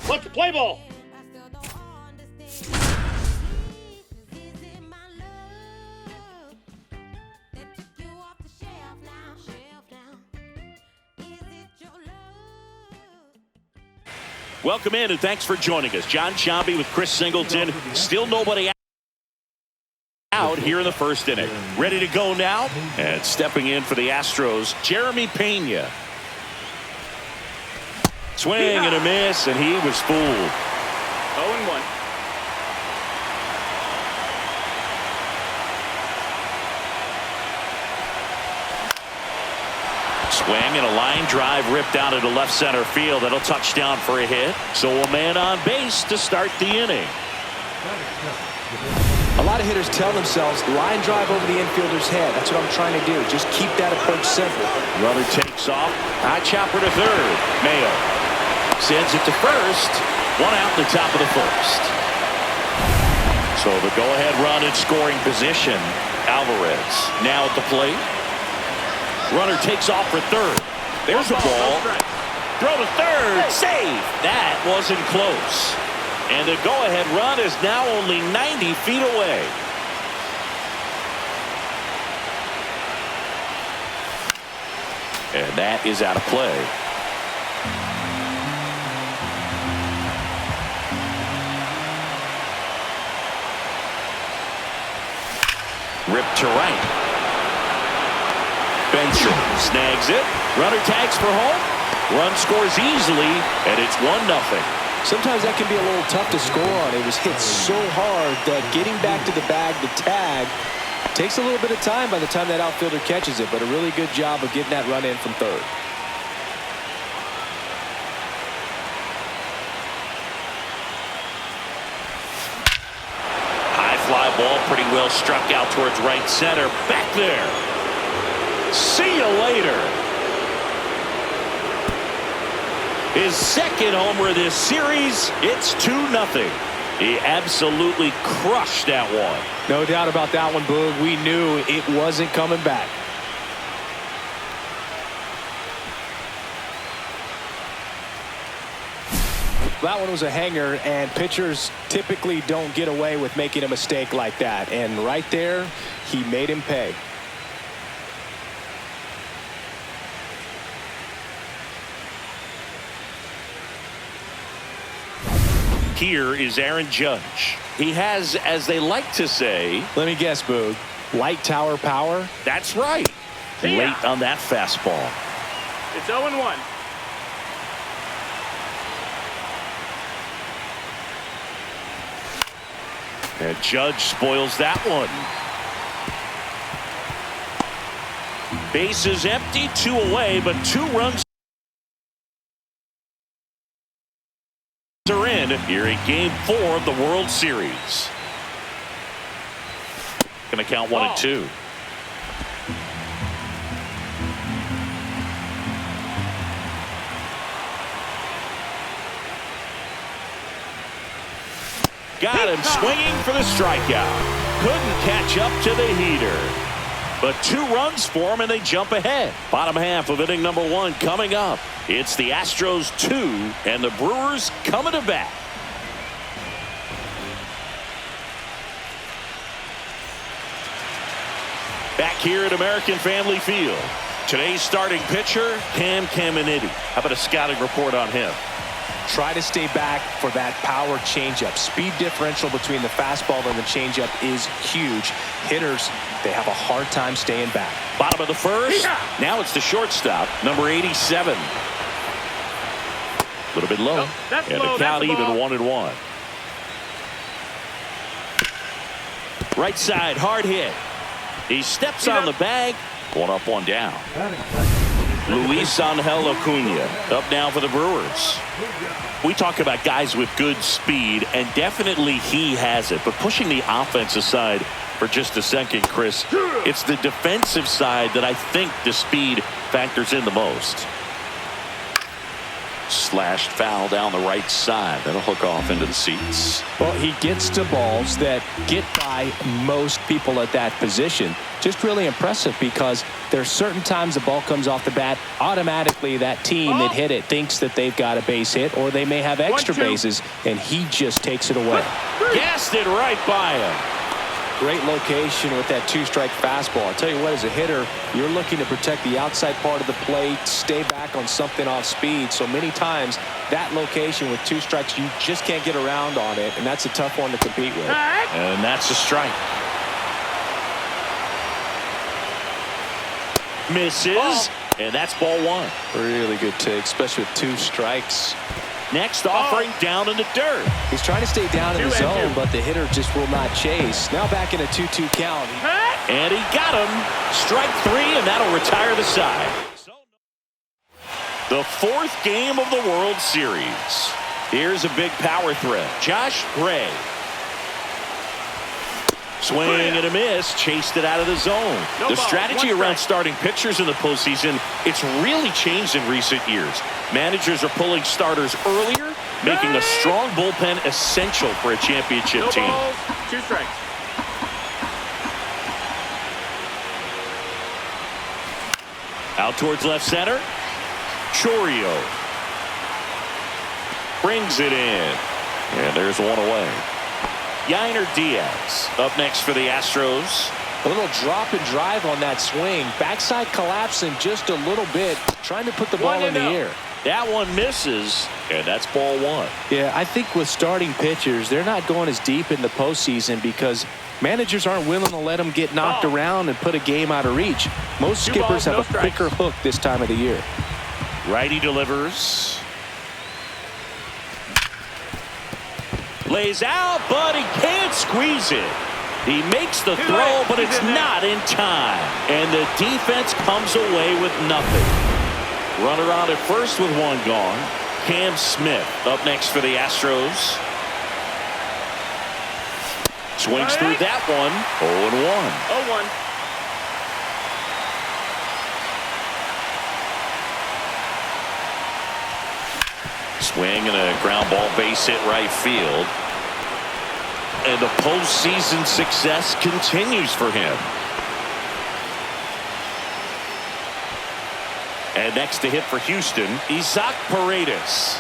What's the play ball? Welcome in and thanks for joining us. John Sciambi with Chris Singleton. Still nobody out here in the first inning. Ready to go now. And stepping in for the Astros, Jeremy Pena. Swing and a miss, and he was fooled. 0-1. Swing and a line drive ripped out into left center field. That'll touch down for a hit. So a man on base to start the inning. A lot of hitters tell themselves line drive over the infielder's head. That's what I'm trying to do. Just keep that approach simple. Runner takes off. High chopper to third. Mayo sends it to first. One out in the top of the first. So the go-ahead run in scoring position. Alvarez now at the plate. Runner takes off for third. There's a ball. Throw to third. Save. That wasn't close. And the go-ahead run is now only 90 feet away. And that is out of play. Ripped to right. Benson snags it. Runner tags for home. Run scores easily, and it's 1-0. Sometimes that can be a little tough to score on. It was hit so hard that getting back to the bag, the tag, takes a little bit of time by the time that outfielder catches it, but a really good job of getting that run in from third. High fly ball pretty well struck out towards right center. Back there. See you later. His second homer of this series. It's 2-0. He absolutely crushed that one. No doubt about that one, Boog. We knew it wasn't coming back. That one was a hanger, and pitchers typically don't get away with making a mistake like that. And right there, he made him pay. Here is Aaron Judge. He has, as they like to say, let me guess, Boog, light tower power? That's right. Late on that fastball. It's 0-1. And Judge spoils that one. Base is empty, 2 away, but 2 runs are in here in Game 4 of the World Series. Going to count 1-2. Got him swinging for the strikeout. Couldn't catch up to the heater. But 2 runs for him and they jump ahead. Bottom half of inning number 1 coming up. It's the Astros 2 and the Brewers coming to bat. Back here at American Family Field. Today's starting pitcher, Cam Caminiti. How about a scouting report on him? Try to stay back for that power changeup. Speed differential between the fastball and the changeup is huge. Hitters, they have a hard time staying back. Bottom of the first. Now it's the shortstop, number 87. A little bit low. That's and low. the count even, 1-1. Right side, hard hit. He steps on the bag. 1 up, 1 down. Luis Angel Acuna up now for the Brewers. We talk about guys with good speed, and definitely he has it. But pushing the offensive side for just a second, Chris, it's the defensive side that I think the speed factors in the most. Slashed foul down the right side. That'll hook off into the seats. Well, he gets to balls that get by most people at that position. Just really impressive because there's certain times the ball comes off the bat, automatically that team that hit it thinks that they've got a base hit, or they may have extra bases, and he just takes it away. Gassed it right by him. Great location with that two-strike fastball. I'll tell you what, as a hitter, you're looking to protect the outside part of the plate, stay back on something off speed. So many times, that location with two strikes, you just can't get around on it, and that's a tough one to compete with. And that's a strike. Misses, and that's ball one. Really good take, especially with two strikes. Next offering down in the dirt. He's trying to stay down in the zone, but the hitter just will not chase. Now back in a 2-2 count. And he got him. Strike three, and that'll retire the side. The fourth game of the World Series. Here's a big power threat. Josh Gray. Swing and a miss, chased it out of the zone. The strategy around starting pitchers in the postseason, it's really changed in recent years. Managers are pulling starters earlier, making a strong bullpen essential for a championship team. Balls, 2 strikes. Out towards left center. Chorio brings it in. And there's one away. Yainer Diaz up next for the Astros. A little drop and drive on that swing. Backside collapsing just a little bit, trying to put the ball in the air. That one misses, and that's ball one. Yeah, I think with starting pitchers, they're not going as deep in the postseason because managers aren't willing to let them get knocked around and put a game out of reach. Most skippers have a quicker hook this time of the year. Righty delivers. Lays out, but he can't squeeze it. He makes the throw, but it's not in time. And the defense comes away with nothing. Runner on at first with one gone. Cam Smith up next for the Astros. Swings through that one. 0-1. 0-1. Swing and a ground ball base hit right field. And the postseason success continues for him. And next to hit for Houston, Isaac Paredes.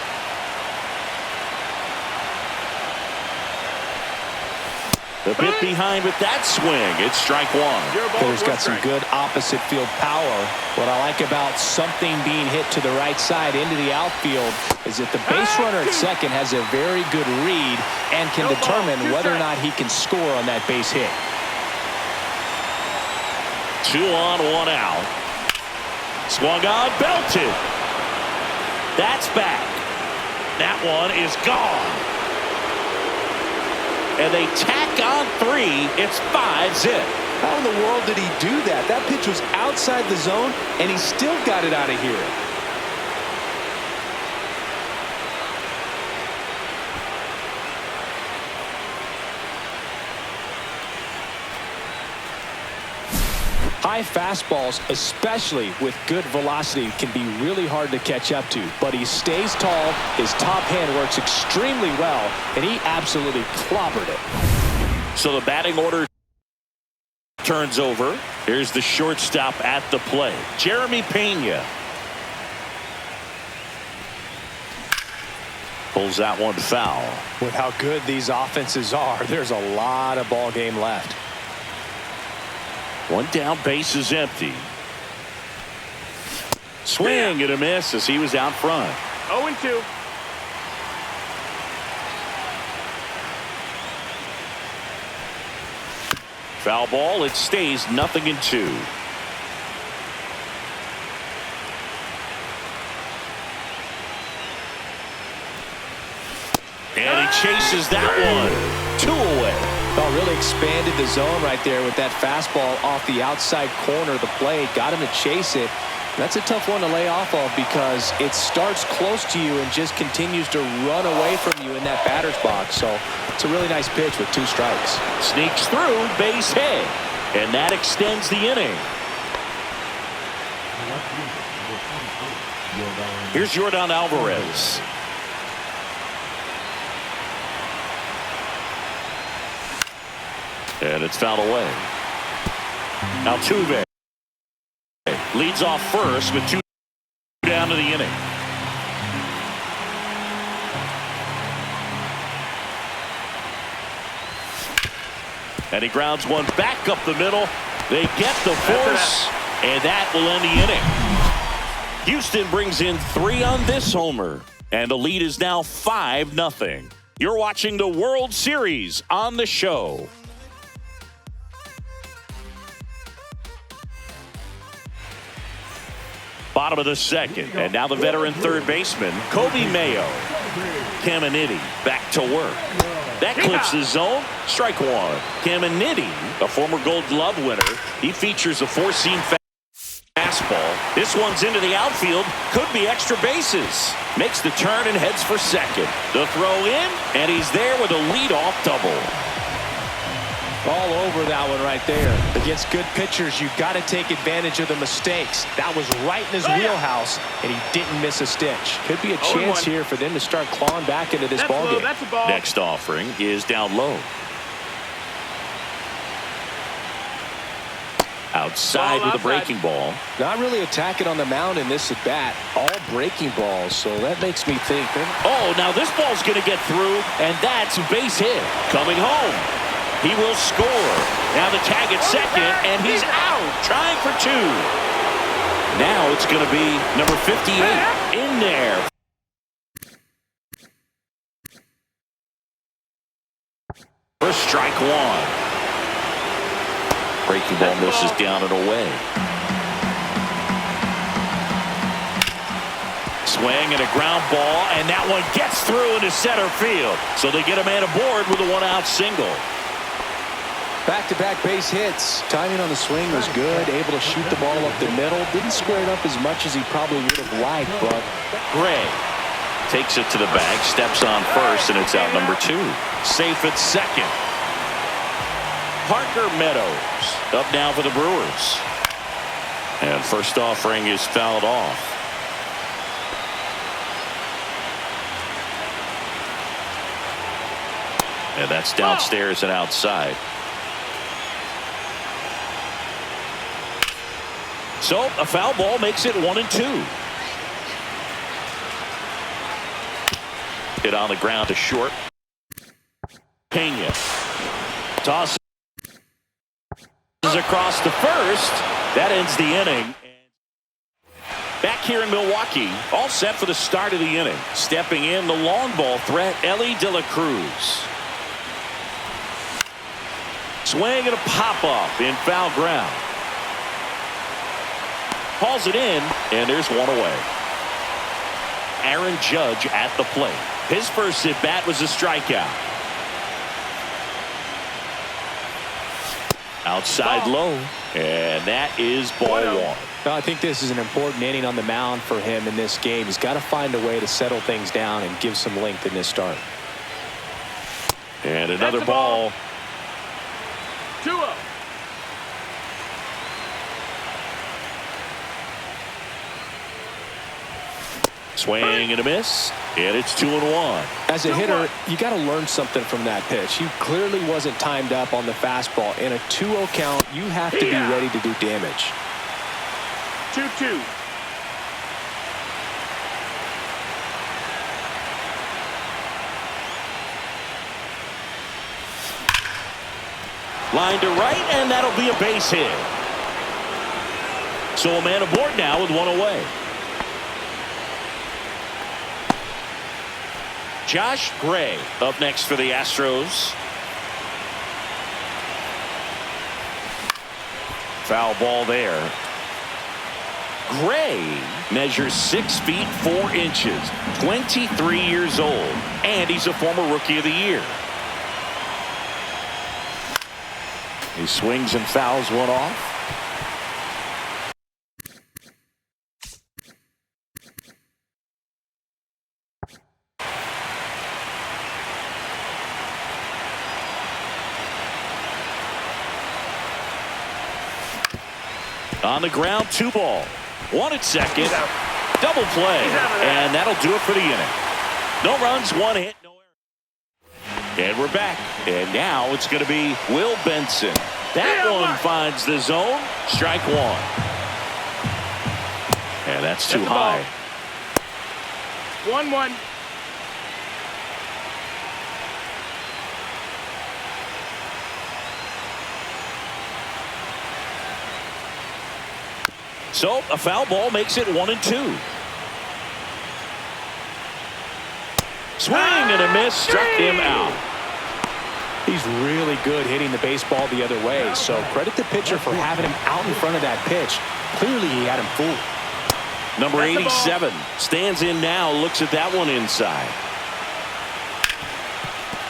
The bit behind with that swing. It's strike one. Hitter's got some good opposite field power. What I like about something being hit to the right side into the outfield is that the base runner at second has a very good read and can determine whether or not he can score on that base hit. 2 on, 1 out. Swung on, belted. That's back. That one is gone. And they tack on 3. It's 5-zip. How in the world did he do that? That pitch was outside the zone, and he still got it out of here. High fastballs, especially with good velocity, can be really hard to catch up to. But he stays tall, his top hand works extremely well, and he absolutely clobbered it. So the batting order turns over. Here's the shortstop at the plate, Jeremy Pena. Pulls that one foul. With how good these offenses are, there's a lot of ball game left. One down, base is empty. Swing and a miss as he was out front. 0-2. Foul ball, it stays 0-2. And he chases that one. 2 away. Oh, really expanded the zone right there with that fastball off the outside corner of the plate. Got him to chase it. That's a tough one to lay off of because it starts close to you and just continues to run away from you in that batter's box. So it's a really nice pitch with 2 strikes. Sneaks through, base hit. And that extends the inning. Here's Jordan Alvarez. And it's fouled away. Altuve leads off first with 2 down to the inning. And he grounds one back up the middle. They get the force, and that will end the inning. Houston brings in 3 on this homer, and the lead is now 5-0. You're watching the World Series on the show. Bottom of the second, and now the veteran third baseman, Kobe Mayo. Caminiti back to work. That clips the zone. Strike one. Caminiti, a former Gold Glove winner. He features a 4-seam fastball. This one's into the outfield. Could be extra bases. Makes the turn and heads for second. The throw in, and he's there with a leadoff double. All over that one right there. Against good pitchers, you've got to take advantage of the mistakes. That was right in his wheelhouse, and he didn't miss a stitch. Could be a chance here for them to start clawing back into this ballgame. That's a ball. Next offering is down low. Outside with a breaking ball. Not really attacking on the mound in this at bat. All breaking balls, so that makes me think. Oh, now this ball's going to get through, and that's a base hit. Coming home. He will score. Now the tag at second, and he's out. Trying for 2. Now it's going to be number 58 in there. First strike one. Breaking ball misses down and away. Swing and a ground ball, and that one gets through into center field. So they get a man aboard with a 1-out single. Back-to-back base hits. Timing on the swing was good. Able to shoot the ball up the middle. Didn't square it up as much as he probably would have liked, but Gray takes it to the bag, steps on first, and it's out number 2. Safe at second. Parker Meadows up now for the Brewers. And first offering is fouled off. And that's downstairs and outside. So a foul ball makes it 1-2. Hit on the ground to short. Pena tosses across to first. That ends the inning. Back here in Milwaukee, all set for the start of the inning. Stepping in, the long ball threat, Ellie De La Cruz. Swing and a pop-up in foul ground. Hauls it in, and there's one away. Aaron Judge at the plate. His first at-bat was a strikeout. Outside low, and that is ball one. I think this is an important inning on the mound for him in this game. He's got to find a way to settle things down and give some length in this start. And another ball. 2-0. Swing and a miss, and it's 2-1. As a hitter, you got to learn something from that pitch. He clearly wasn't timed up on the fastball. In a 2-0 count, you have to be ready to do damage. 2-2. Line to right, and that'll be a base hit. So a man aboard now with one away. Josh Gray up next for the Astros. Foul ball there. Gray measures 6 feet 4 inches, 23 years old, and he's a former Rookie of the Year. He swings and fouls one off. On the ground, 2 ball. One at second. Double play. And that'll do it for the inning. No runs, one hit, no errors. And we're back. And now it's going to be Will Benson. That one finds the zone. Strike one. And that's too high. 1-1. So a foul ball makes it 1-2. Swing and a miss, struck him out. He's really good hitting the baseball the other way, so credit the pitcher for having him out in front of that pitch. Clearly he had him fooled. Number 87 stands in now, looks at that one inside.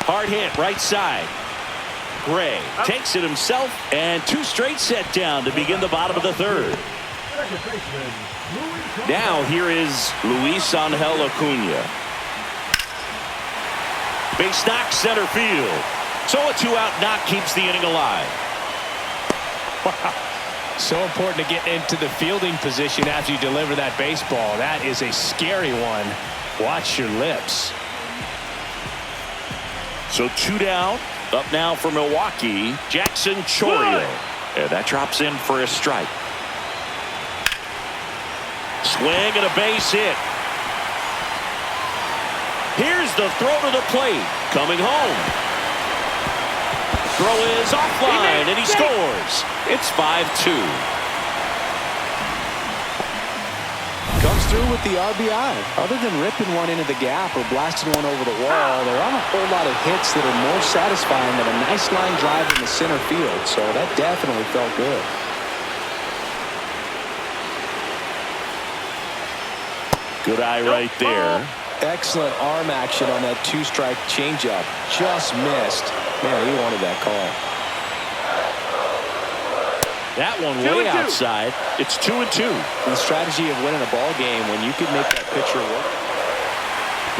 Hard hit, right side. Gray takes it himself, and two straight set down to begin the bottom of the third. Now here is Luis Angel Acuna. Base knock, center field. So a two-out knock keeps the inning alive. Wow. So important to get into the fielding position after you deliver that baseball. That is a scary one. Watch your lips. So two down. Up now for Milwaukee, Jackson Chourio. And that drops in for a strike. Swing and a base hit. Here's the throw to the plate. Coming home. Throw is offline, and he scores. It's 5-2. Comes through with the RBI. Other than ripping one into the gap or blasting one over the wall, there aren't a whole lot of hits that are more satisfying than a nice line drive in the center field. So that definitely felt good. Good eye right there. Excellent arm action on that two-strike changeup. Just missed. Man, he wanted that call. That one way outside. It's 2-2. The strategy of winning a ball game when you can make that pitcher work.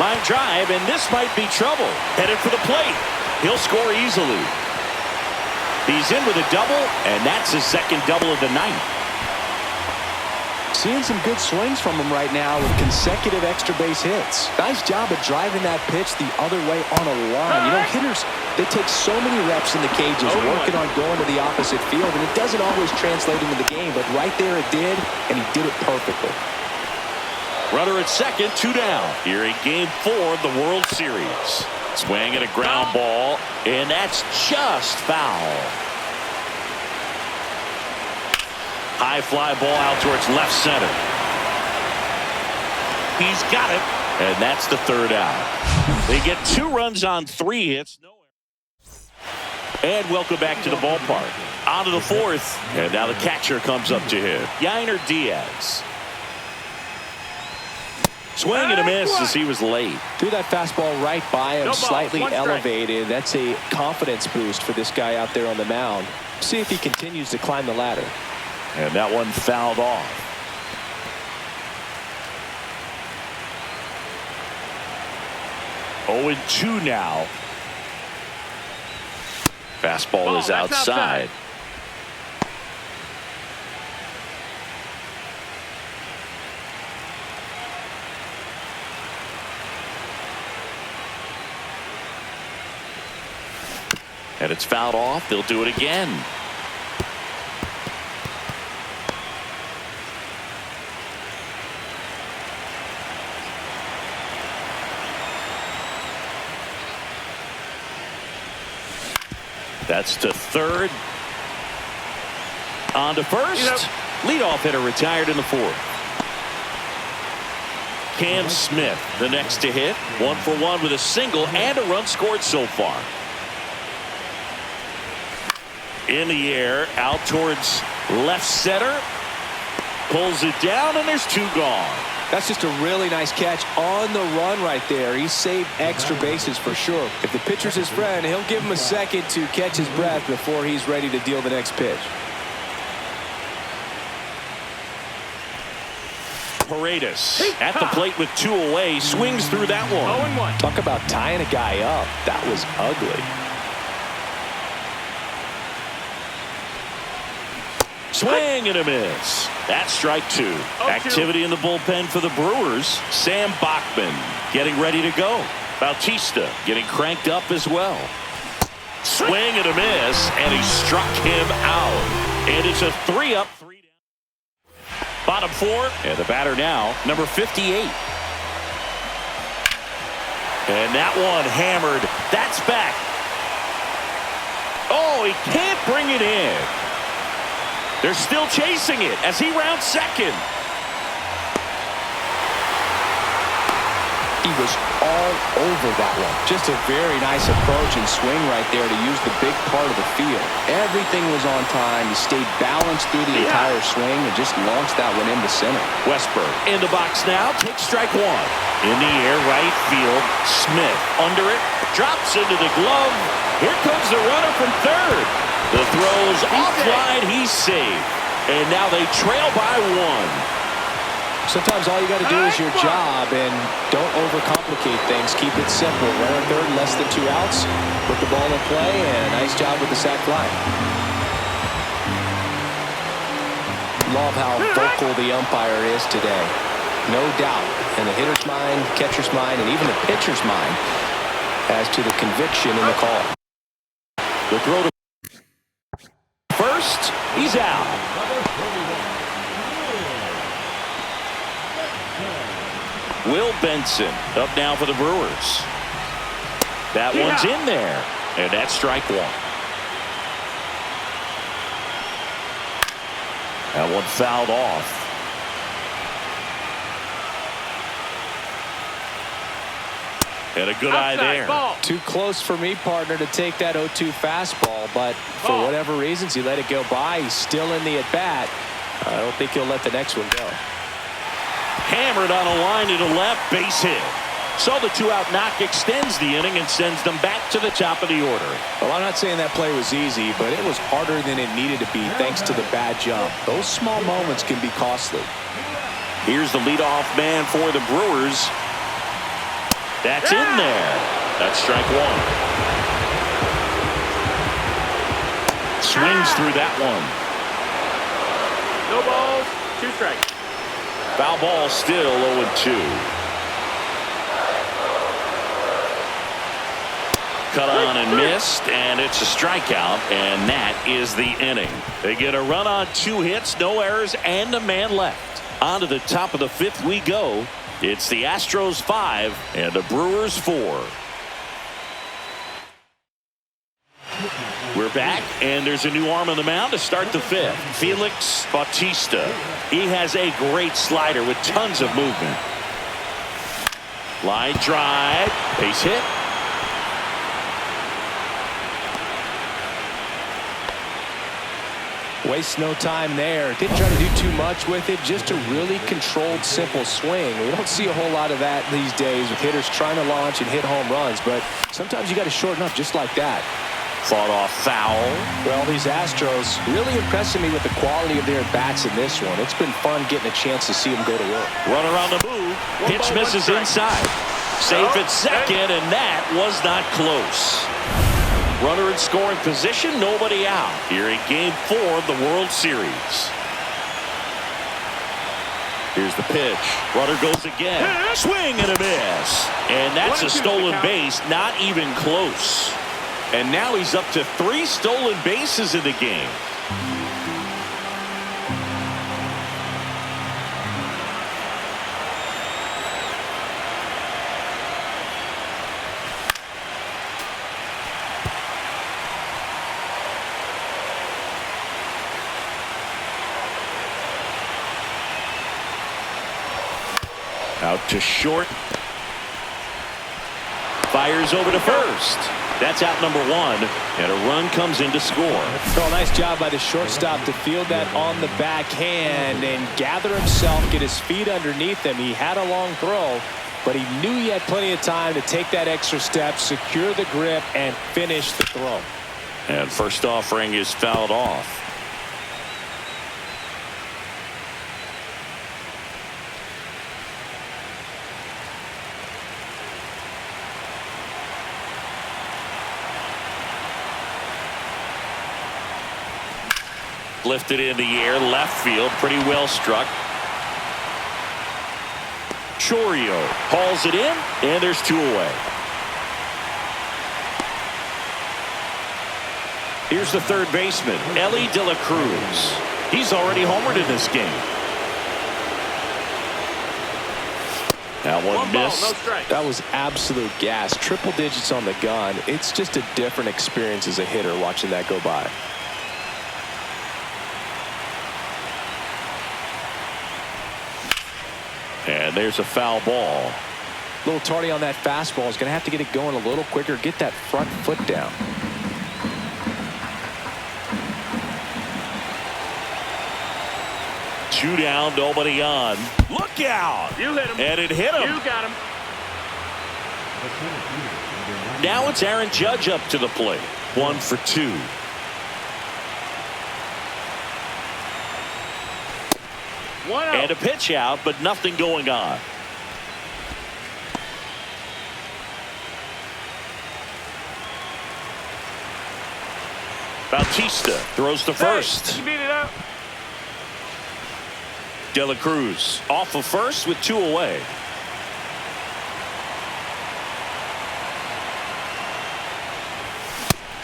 Line drive, and this might be trouble. Headed for the plate. He'll score easily. He's in with a double, and that's his second double of the night. Seeing some good swings from him right now with consecutive extra base hits. Nice job of driving that pitch the other way on a line. You know, hitters, they take so many reps in the cages working on going to the opposite field, and it doesn't always translate into the game, but right there it did, and he did it perfectly. Runner at second, two down. Here in Game 4 of the World Series. Swing and a ground ball, and that's just foul. High fly ball out towards left center. He's got it, and that's the third out. They get 2 runs on 3 hits. And welcome back to the ballpark. On to the fourth, and now the catcher comes up to him. Yainer Diaz. Swing and a miss as he was late. Threw that fastball right by him, slightly elevated. That's a confidence boost for this guy out there on the mound. See if he continues to climb the ladder. And that one fouled off. Oh, 0-2 now. Fastball is outside. And it's fouled off. They'll do it again. That's to third. On to first. Leadoff hitter retired in the fourth. Cam Smith, the next to hit. 1 for 1 with a single and a run scored so far. In the air, out towards left center. Pulls it down, and there's 2 gone. That's just a really nice catch on the run right there. He saved extra bases for sure. If the pitcher's his friend, he'll give him a second to catch his breath before he's ready to deal the next pitch. Paredes at the plate with 2 away. Swings through that one. 0-1. Talk about tying a guy up. That was ugly. Swing and a miss. That's strike 2. Activity in the bullpen for the Brewers. Sam Bachman getting ready to go. Bautista getting cranked up as well. Swing and a miss, and he struck him out. And it's a 3-up, 3-down. Bottom 4, and the batter now, number 58. And that one hammered. That's back. Oh, he can't bring it in. They're still chasing it as he rounds second. He was all over that one. Just a very nice approach and swing right there to use the big part of the field. Everything was on time. He stayed balanced through the entire swing and just launched that one into center. Westberg in the box now. Takes strike 1. In the air, right field. Smith under it. Drops into the glove. Here comes the runner from third. The throw's offline. He's safe. And now they trail by 1. Sometimes all you got to do is your job and don't overcomplicate things. Keep it simple. Runner third, less than 2 outs. Put the ball in play, and nice job with the sac fly. Love how vocal the umpire is today. No doubt in the hitter's mind, catcher's mind, and even the pitcher's mind as to the conviction in the call. The throw to first. He's out. Will Benson up now for the Brewers. That one's in there, and that's strike 1. That one fouled off. And a good eye there. Ball. Too close for me, partner, to take that 0-2 fastball, but for whatever reasons, he let it go by. He's still in the at-bat. I don't think he'll let the next one go. Hammered on a line to the left, base hit. So the 2-out knock extends the inning and sends them back to the top of the order. Well, I'm not saying that play was easy, but it was harder than it needed to be thanks to the bad jump. Those small moments can be costly. Here's the leadoff man for the Brewers. That's in there. That's strike 1. Swings through that one. No balls, 2 strikes. Foul ball, still 0-2. Cut on and missed, and it's a strikeout, and that is the inning. They get a run on 2 hits, no errors, and a man left. On to the top of the 5th we go. It's the Astros 5 and the Brewers 4. We're back, and there's a new arm on the mound to start the 5th. Felix Bautista. He has a great slider with tons of movement. Line drive. Base hit. Waste no time there. Didn't try to do too much with it. Just a really controlled, simple swing. We don't see a whole lot of that these days with hitters trying to launch and hit home runs, but sometimes you got to shorten up just like that. Fought off foul. Well, these Astros really impressing me with the quality of their bats in this one. It's been fun getting a chance to see them go to work. Runner on the move. Pitch misses inside. Safe at second, and that was not close. Runner in scoring position, nobody out. Here in Game 4 of the World Series. Here's the pitch. Runner goes again. Swing and a miss. And that's a stolen base, not even close. And now he's up to 3 stolen bases in the game. Out to short. Fires over to first. That's out number 1, and a run comes in to score. Well, nice job by the shortstop to field that on the backhand and gather himself, get his feet underneath him. He had a long throw, but he knew he had plenty of time to take that extra step, secure the grip, and finish the throw. And first offering is fouled off. Lifted in the air, left field, pretty well struck. Chorio hauls it in, and there's 2 away. Here's the third baseman, Ellie De La Cruz. He's already homered in this game. That one missed. Ball, no strike. That was absolute gas. Triple digits on the gun. It's just a different experience as a hitter watching that go by. And there's a foul ball. A little tardy on that fastball. Is going to have to get it going a little quicker. Get that front foot down. Two down, nobody on. Look out! You hit him. And it hit him. You got him. Now it's Aaron Judge up to the plate. 1 for 2. One out. And a pitch out, but nothing going on. Bautista throws to first. Hey, you beat it up. De La Cruz off of first with 2 away.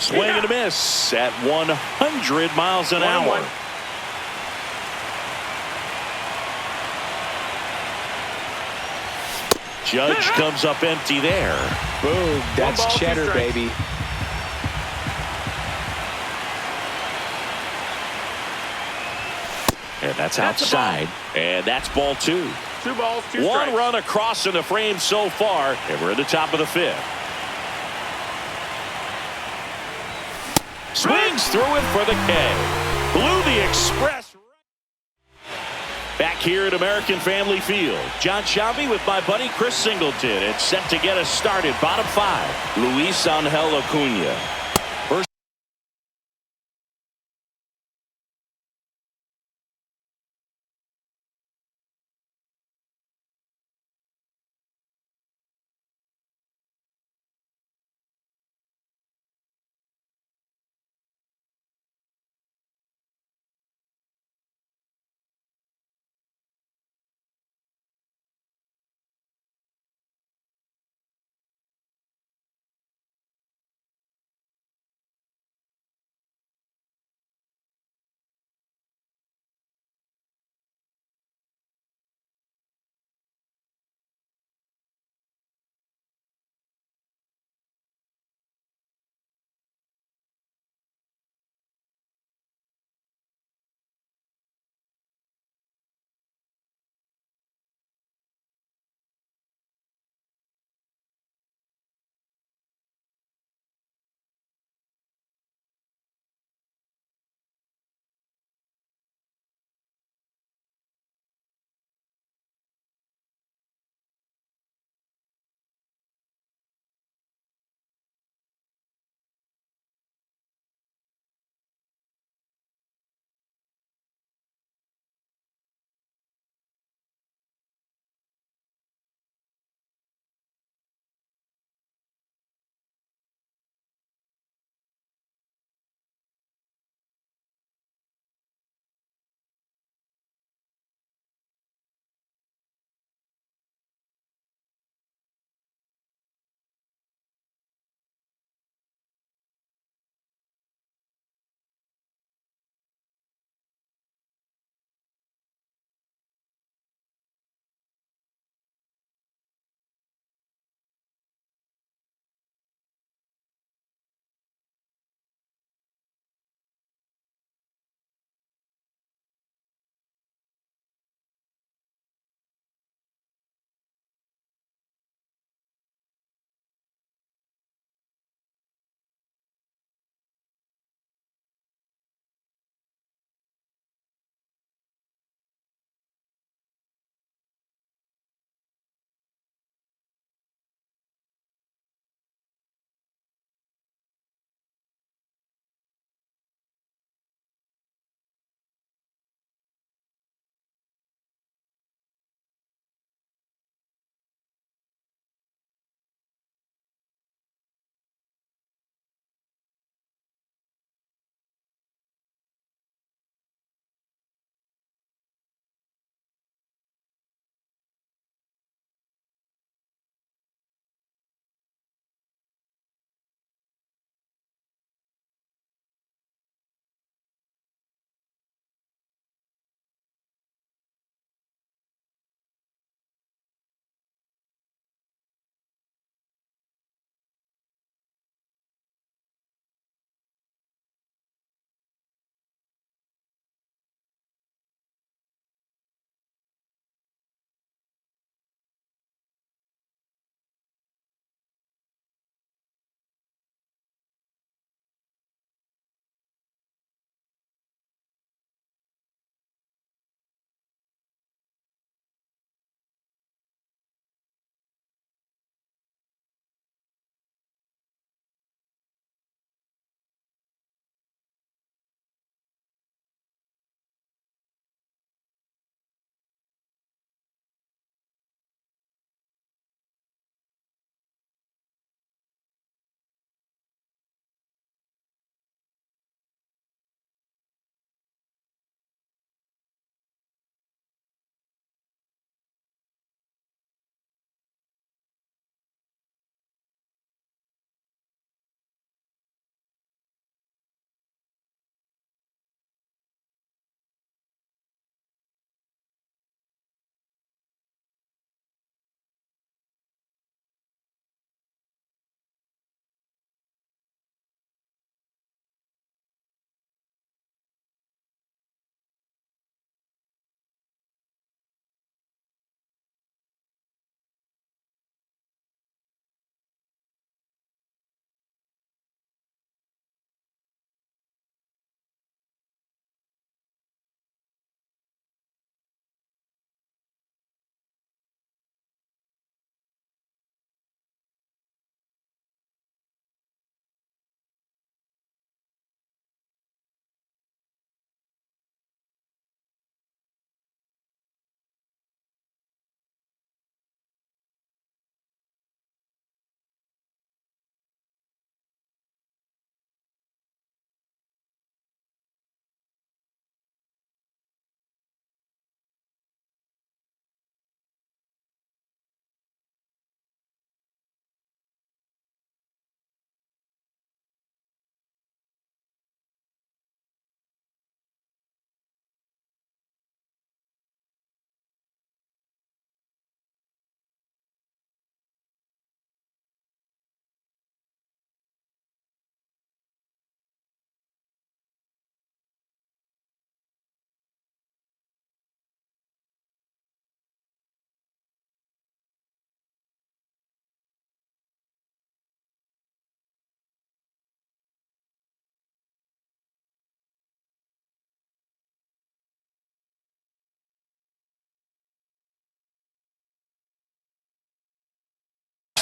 Swing and a miss at 100 miles an hour. 1-1. Judge comes up empty there. Boom. That's 1 ball, 2 cheddar, strikes. baby. And that's That's a outside. And that's ball 2. 2 balls, 2 One strikes. run across in the frame so far, and we're at the top of the 5th. Swings through it for the K. Blew the express. Back here at American Family Field, John Sciambi with my buddy Chris Singleton. It's set to get us started. Bottom 5, Luis Angel Acuna.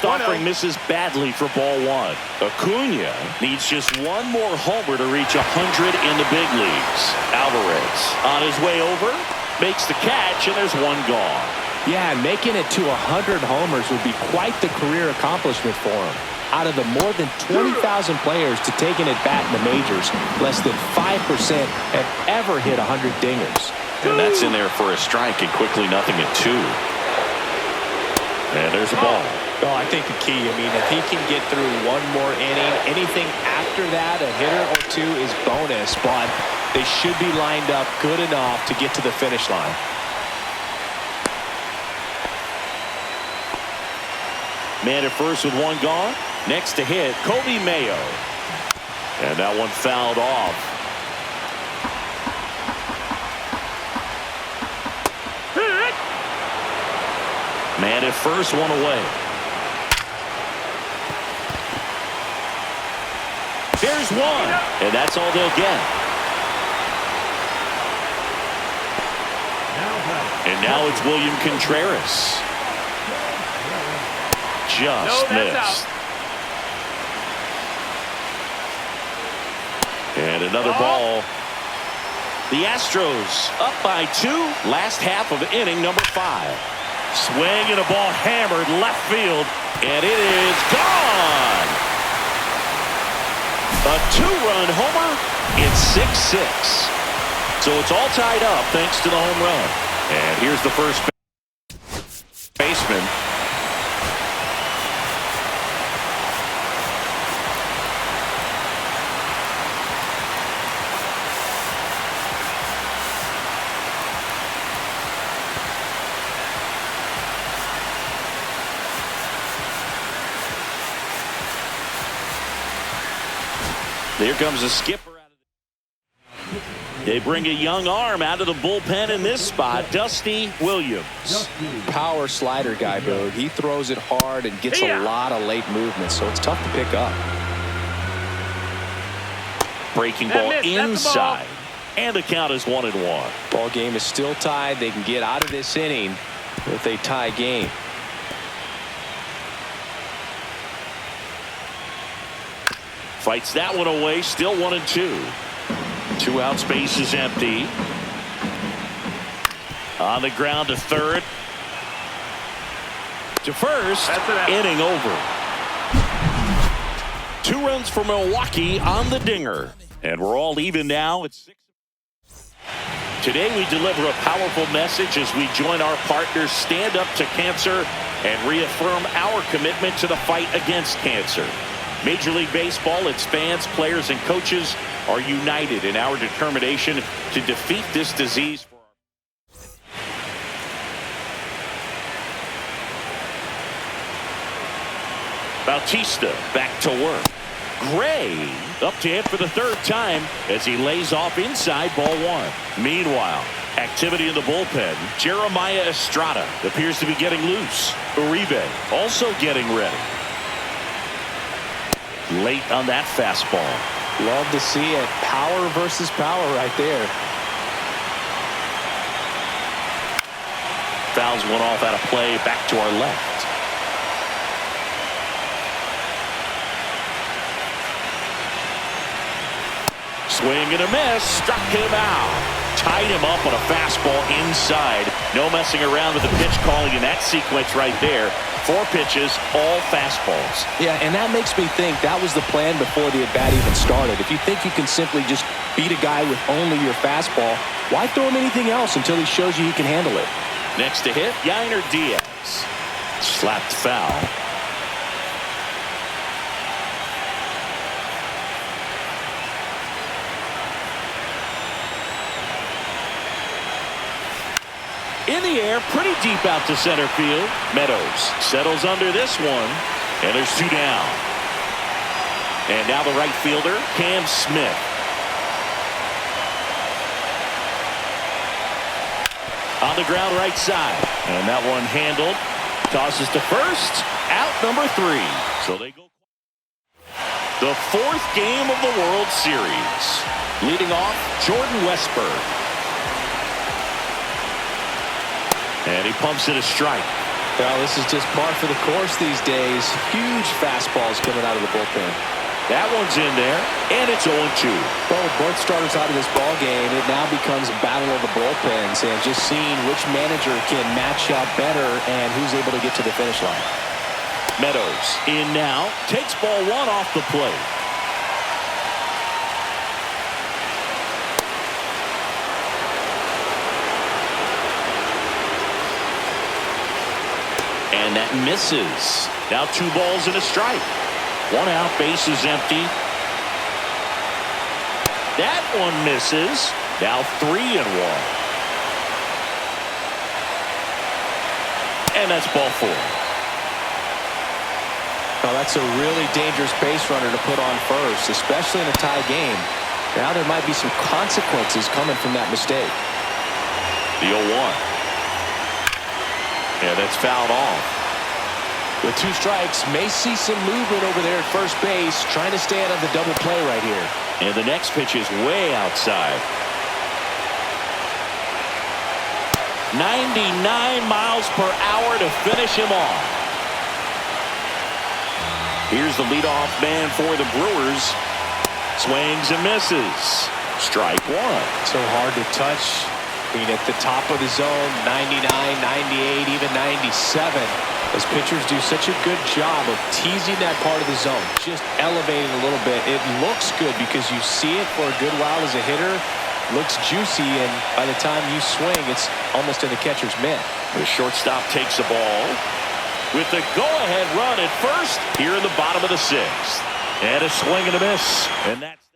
Offering misses badly for ball one. Acuna needs just one more homer to reach 100 in the big leagues. Alvarez on his way over, makes the catch, and there's one gone. Yeah, and making it to 100 homers would be quite the career accomplishment for him. Out of the more than 20,000 players to take an at-bat in the majors, less than 5% have ever hit 100 dingers. And that's in there for a strike, and quickly 0-2. And there's a ball. Oh, I think the key, I mean, if he can get through one more inning, anything after that, a hitter or two is bonus, but they should be lined up good enough to get to the finish line. Man at first with one gone. Next to hit, Kobe Mayo. And that one fouled off. Man at first, one away. There's one, and that's all they'll get. And now it's William Contreras. Just missed. And another ball. The Astros up by 2. Last half of inning number 5. Swing and a ball hammered left field, and it is gone. A 2-run homer. It's 6-6. So it's all tied up thanks to the home run. And here's the first baseman. Here comes a skipper. They bring a young arm out of the bullpen in this spot, Dusty Williams. Power slider guy, Bird. He throws it hard and gets a lot of late movement, so it's tough to pick up. Breaking ball inside, and the count is 1-1. Ball game is still tied. They can get out of this inning with a tie game. Fights that one away, still 1-2. 2 out, space is empty. On the ground to third. To first, inning over. 2 runs for Milwaukee on the dinger. And we're all even now at 6. Today we deliver a powerful message as we join our partners Stand Up to Cancer and reaffirm our commitment to the fight against cancer. Major League Baseball, its fans, players, and coaches are united in our determination to defeat this disease. Bautista back to work. Gray up to hit for the 3rd time as he lays off inside ball 1. Meanwhile, activity in the bullpen. Jeremiah Estrada appears to be getting loose. Uribe also getting ready. Late on that fastball. Love to see it. Power versus power right there. Fouls one off out of play, back to our left. Swing and a miss, struck him out. Tied him up on a fastball inside. No messing around with the pitch calling in that sequence right there. 4 pitches, all fastballs. Yeah, and that makes me think that was the plan before the at-bat even started. If you think you can simply just beat a guy with only your fastball, why throw him anything else until he shows you he can handle it? Next to hit, Yainer Diaz. Slapped foul. In the air, pretty deep out to center field. Meadows settles under this one, and there's 2 down. And now the right fielder, Cam Smith. On the ground right side. And that one handled. Tosses to first. Out number 3. So they go. The 4th game of the World Series. Leading off, Jordan Westburg. And he pumps it a strike. Well, this is just par for the course these days. Huge fastballs coming out of the bullpen. That one's in there, and it's 0-2. Well, with both starters out of this ball game, it now becomes a battle of the bullpens and just seeing which manager can match up better and who's able to get to the finish line. Meadows in now, takes ball one off the plate. And that misses. Now 2 balls and a strike. 1 out, base is empty. That one misses. Now 3-1. And that's ball 4. Well, that's a really dangerous base runner to put on first, especially in a tie game. Now there might be some consequences coming from that mistake. The 0-1. Yeah, that's fouled off. With 2 strikes, may see some movement over there at first base, trying to stay out of the double play right here. And the next pitch is way outside. 99 miles per hour to finish him off. Here's the leadoff man for the Brewers. Swings and misses. Strike 1. So hard to touch. I mean, at the top of the zone, 99, 98, even 97. As pitchers do such a good job of teasing that part of the zone, just elevating a little bit. It looks good because you see it for a good while as a hitter. Looks juicy, and by the time you swing, it's almost in the catcher's mitt. The shortstop takes the ball with the go-ahead run at first here in the bottom of the 6th. And a swing and a miss. And that's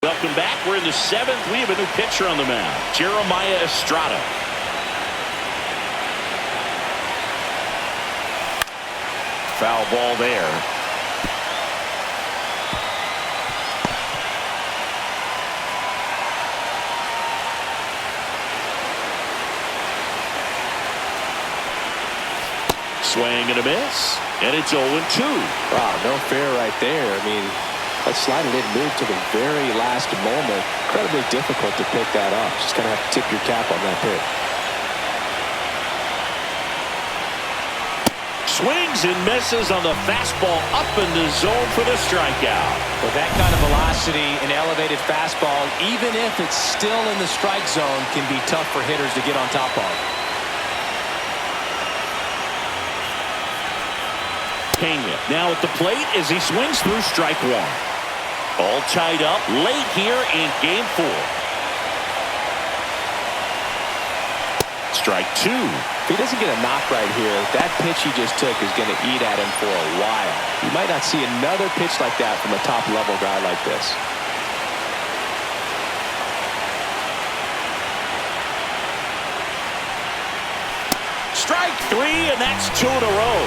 Welcome back. We're in the 7th. We have a new pitcher on the mound, Jeremiah Estrada. Foul ball there. Swing and a miss, and it's 0-2. Wow, no fair right there. I mean, that slide didn't move to the very last moment. Incredibly difficult to pick that up. Just kind of have to tip your cap on that pitch. Swings and misses on the fastball up in the zone for the strikeout. With that kind of velocity, an elevated fastball, even if it's still in the strike zone, can be tough for hitters to get on top of. Pena now at the plate as he swings through strike 1. All tied up late here in game 4. Strike 2. If he doesn't get a knock right here, that pitch he just took is going to eat at him for a while. You might not see another pitch like that from a top-level guy like this. Strike 3, and that's 2 in a row.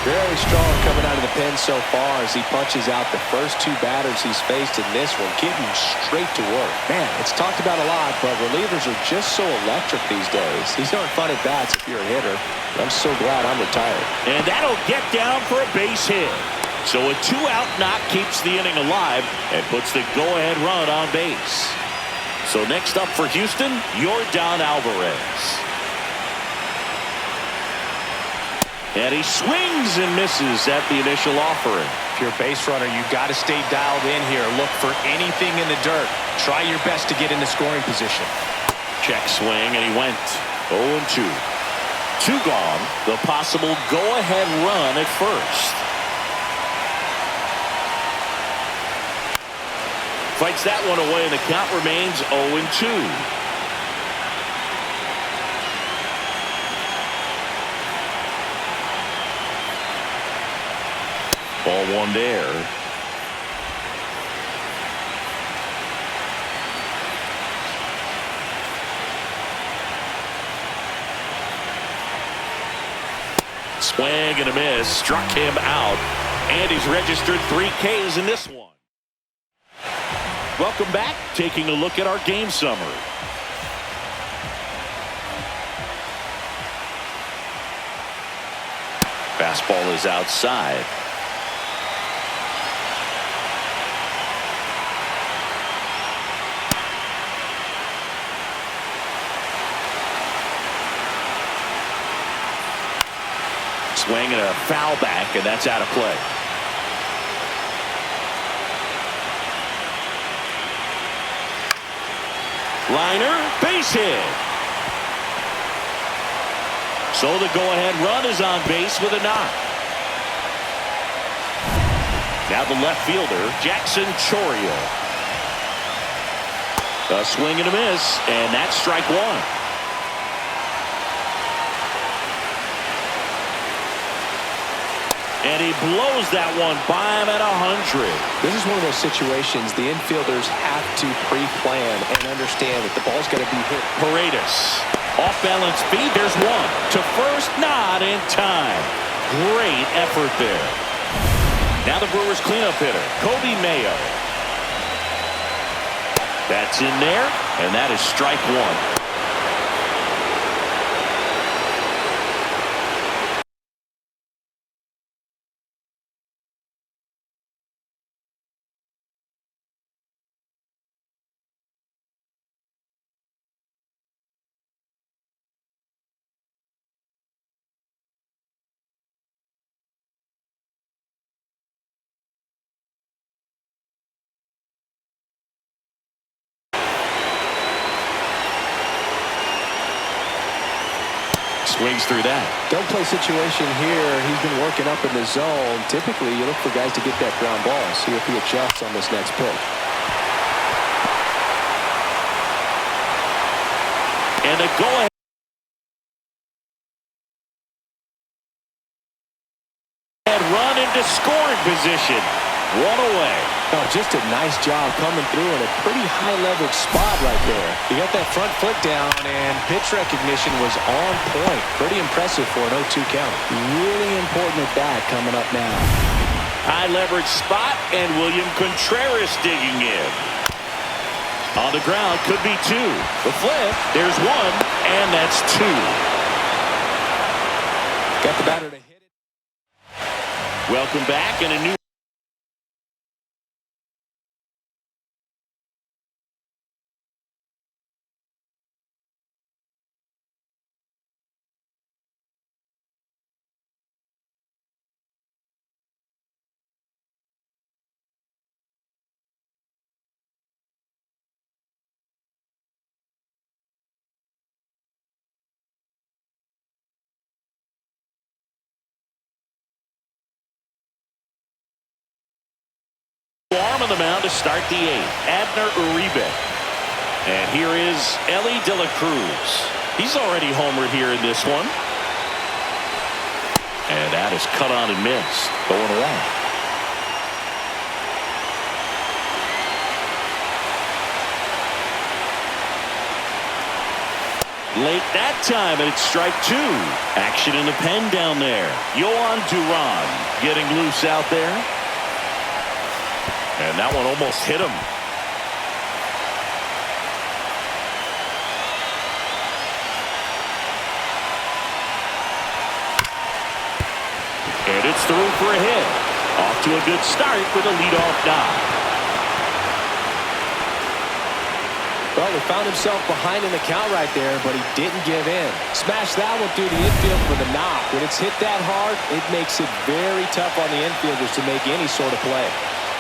Very strong coming out of the pen so far as he punches out the first 2 batters he's faced in this one, getting straight to work. Man, it's talked about a lot, but relievers are just so electric these days. These aren't fun at bats if you're a hitter. I'm so glad I'm retired. And that'll get down for a base hit. So a 2-out knock keeps the inning alive and puts the go-ahead run on base. So next up for Houston, Yordan Alvarez. And he swings and misses at the initial offering. If you're a base runner, you've got to stay dialed in here. Look for anything in the dirt. Try your best to get into scoring position. Check swing, and he went 0-2. 2 gone. The possible go-ahead run at first. Fights that one away, and the count remains 0-2. Ball 1 there. Swing and a miss. Struck him out. And he's registered 3 Ks in this one. Welcome back. Taking a look at our game summary. Fastball is outside. Swing and a foul back, and that's out of play. Liner, base hit. So the go-ahead run is on base with a knock. Now the left fielder, Jackson Chourio. A swing and a miss, and that's strike 1. And he blows that one by him at 100. This is one of those situations the infielders have to pre-plan and understand that the ball's got to be hit. Paredes, off-balance feed. There's 1 to first, not in time. Great effort there. Now the Brewers' cleanup hitter, Kobe Mayo. That's in there, and that is strike 1. Swings through that. Don't play situation here. He's been working up in the zone. Typically, you look for guys to get that ground ball. See if he adjusts on this next pitch. And a go-ahead run into scoring position. One away. Oh, just a nice job coming through in a pretty high-level spot right there. He got that front foot down, and pitch recognition was on point. Pretty impressive for an 0-2 count. Really important at bat coming up now. High leverage spot, and William Contreras digging in. On the ground, could be two. The flip, there's one, and that's two. Got the batter to hit it. Welcome back, and a new arm on the mound to start the eighth. Abner Uribe. And here is Ellie De La Cruz. He's already homered here in this one. And that is cut on and missed. Going along. Late that time, and it's strike two. Action in the pen down there. Yohan Duran getting loose out there. And that one almost hit him. And it's through for a hit. Off to a good start with a leadoff knock. Well, he found himself behind in the count right there, but he didn't give in. Smashed that one through the infield for the knock. When it's hit that hard, it makes it very tough on the infielders to make any sort of play.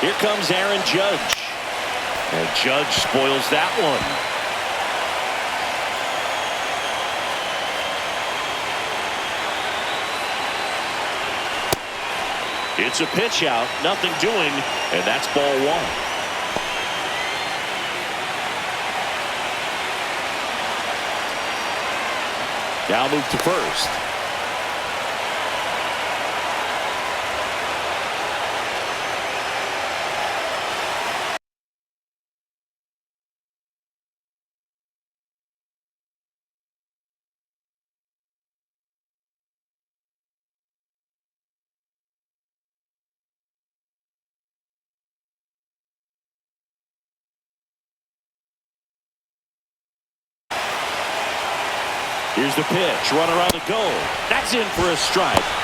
Here comes Aaron Judge. And Judge spoils that one. It's a pitch out, nothing doing, and that's ball one. Now move to first. Here's the pitch. Runner on the goal. That's in for a strike.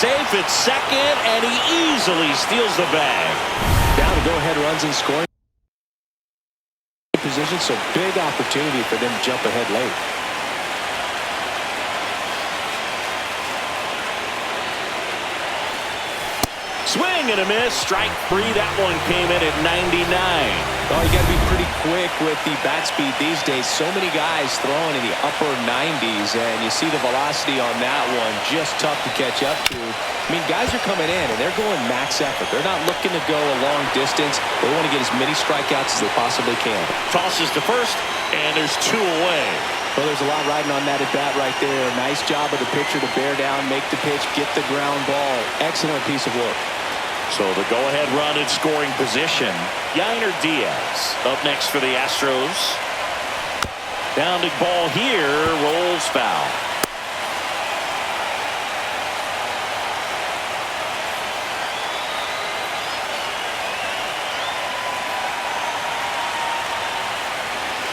safe at second, and he easily steals the bag. Down to go-ahead runs in scoring position, so big opportunity for them to jump ahead late. Swing and a miss. Strike three. That one came in at 99. Oh, you got to be pretty quick with the bat speed these days. So many guys throwing in the upper 90s, and you see the velocity on that one. Just tough to catch up to. I mean, guys are coming in, and they're going max effort. They're not looking to go a long distance. They want to get as many strikeouts as they possibly can. Tosses to first, and there's two away. Well, there's a lot riding on that at bat right there. Nice job of the pitcher to bear down, make the pitch, get the ground ball. Excellent piece of work. So the go-ahead run in scoring position. Yainer Diaz up next for the Astros. Bounding ball here, rolls foul.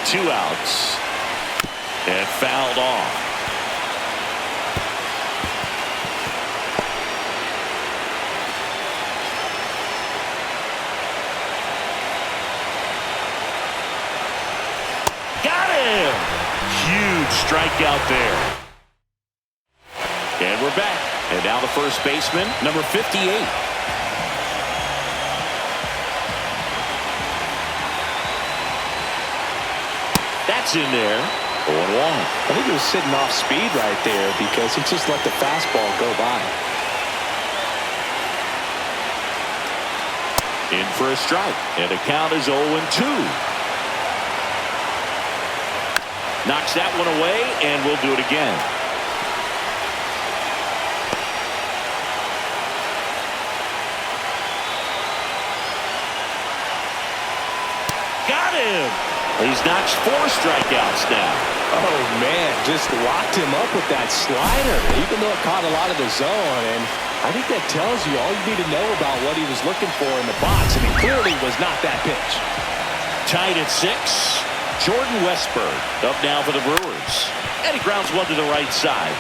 Two outs. And fouled off. Huge strikeout there. And we're back. And now the first baseman, number 58. That's in there. 0-1. I think he was sitting off speed right there because he just let the fastball go by. In for a strike. And the count is 0-2. Knocks that one away, and we'll do it again. Got him! He's notched 4 strikeouts now. Oh, man, just locked him up with that slider, even though it caught a lot of the zone. And I think that tells you all you need to know about what he was looking for in the box, and it clearly was not that pitch. Tied at 6. Jordan Westburg up now for the Brewers. And he grounds one to the right side.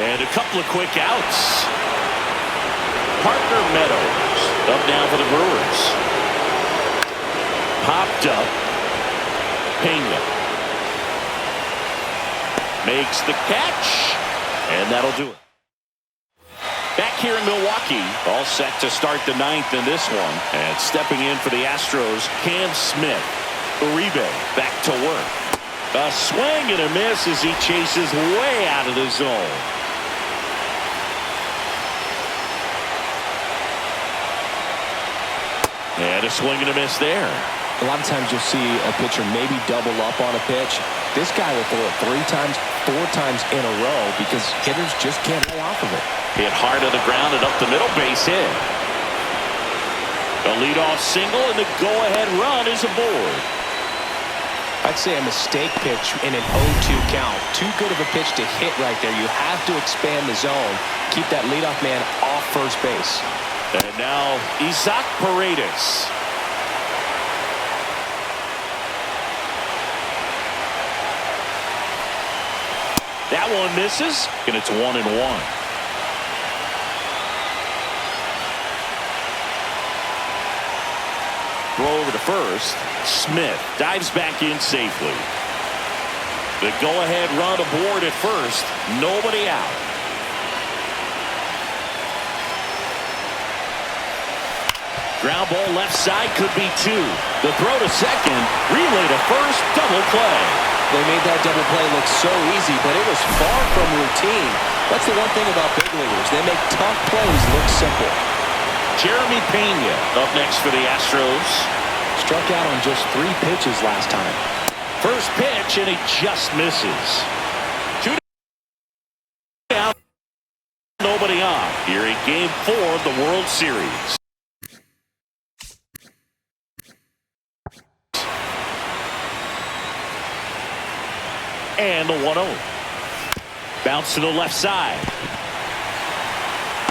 And a couple of quick outs. Parker Meadows up now for the Brewers. Popped up. Pena makes the catch. And that'll do it. Back here in Milwaukee, all set to start the 9th in this one. And stepping in for the Astros, Cam Smith. Uribe back to work. A swing and a miss as he chases way out of the zone. And a swing and a miss there. A lot of times you'll see a pitcher maybe double up on a pitch. This guy will throw it 3 times, 4 times in a row because hitters just can't lay off of it. Hit hard on the ground and up the middle, base hit. A leadoff single and the go-ahead run is aboard. I'd say a mistake pitch in an 0-2 count. Too good of a pitch to hit right there. You have to expand the zone. Keep that leadoff man off first base. And now Isaac Paredes. That one misses, and it's 1-1. Throw over to first. Smith dives back in safely. The go-ahead run aboard at first. Nobody out. Ground ball left side could be 2. The throw to second. Relay to first. Double play. They made that double play look so easy, but it was far from routine. That's the one thing about big leaguers. They make tough plays look simple. Jeremy Pena up next for the Astros. Struck out on just 3 pitches last time. First pitch, and he just misses. 2 down, nobody on. Here in Game 4 of the World Series. And the 1-0. Bounce to the left side.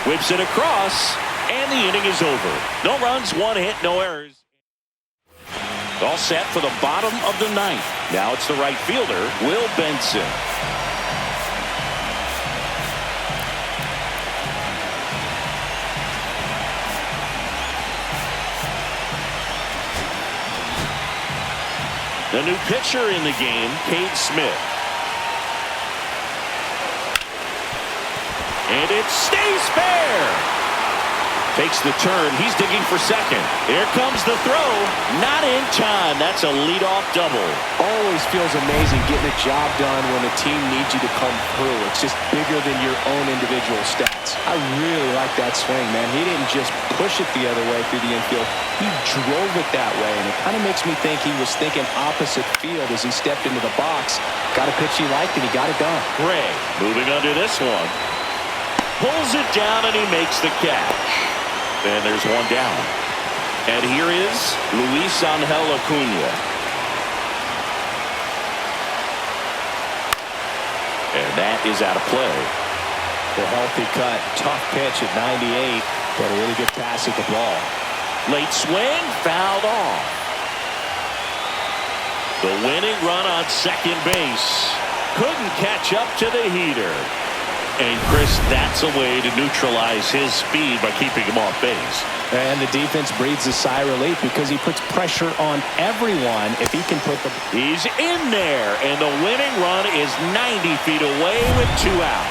Whips it across. And the inning is over. No runs, 1 hit, no errors. All set for the bottom of the 9th. Now it's the right fielder, Will Benson. The new pitcher in the game, Cade Smith. And it stays fair. Takes the turn. He's digging for second. Here comes the throw. Not in time. That's a leadoff double. Always feels amazing getting a job done when the team needs you to come through. It's just bigger than your own individual stats. I really like that swing, man. He didn't just push it the other way through the infield. He drove it that way, and it kind of makes me think he was thinking opposite field as he stepped into the box. Got a pitch he liked, and he got it done. Gray moving under this one. Pulls it down, and he makes the catch. And there's one down. And here is Luis Angel Acuna. And that is out of play. The healthy cut. Tough pitch at 98. But a really good pass at the ball. Late swing. Fouled off. The winning run on second base. Couldn't catch up to the heater. And, Chris, that's a way to neutralize his speed by keeping him off base. And the defense breathes a sigh of relief because he puts pressure on everyone if he can put the... He's in there, and the winning run is 90 feet away with 2 out.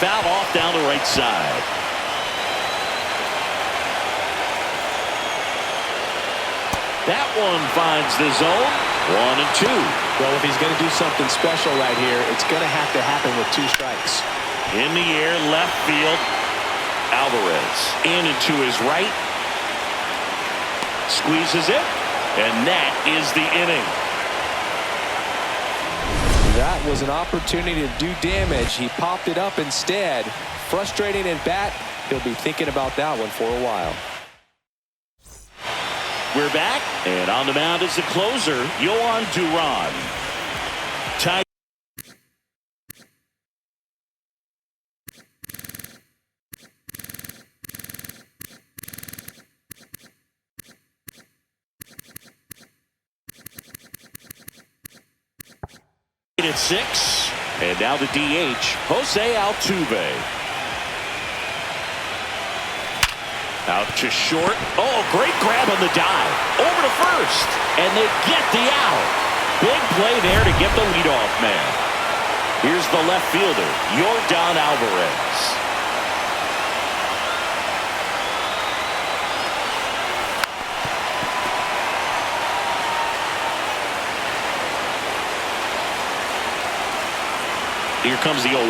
Foul off down the right side. That one finds the zone. 1 and 2. Well, if he's going to do something special right here, it's going to have to happen with 2 strikes. In the air, left field. Alvarez in and to his right. Squeezes it. And that is the inning. That was an opportunity to do damage. He popped it up instead. Frustrating at bat. He'll be thinking about that one for a while. We're back, and on the mound is the closer, Yohan Duran. Tie. At 6, and now the DH, Jose Altuve. Out to short. Oh, great grab on the dive. Over to first. And they get the out. Big play there to get the leadoff man. Here's the left fielder, Yordan Alvarez. Here comes the 0-1.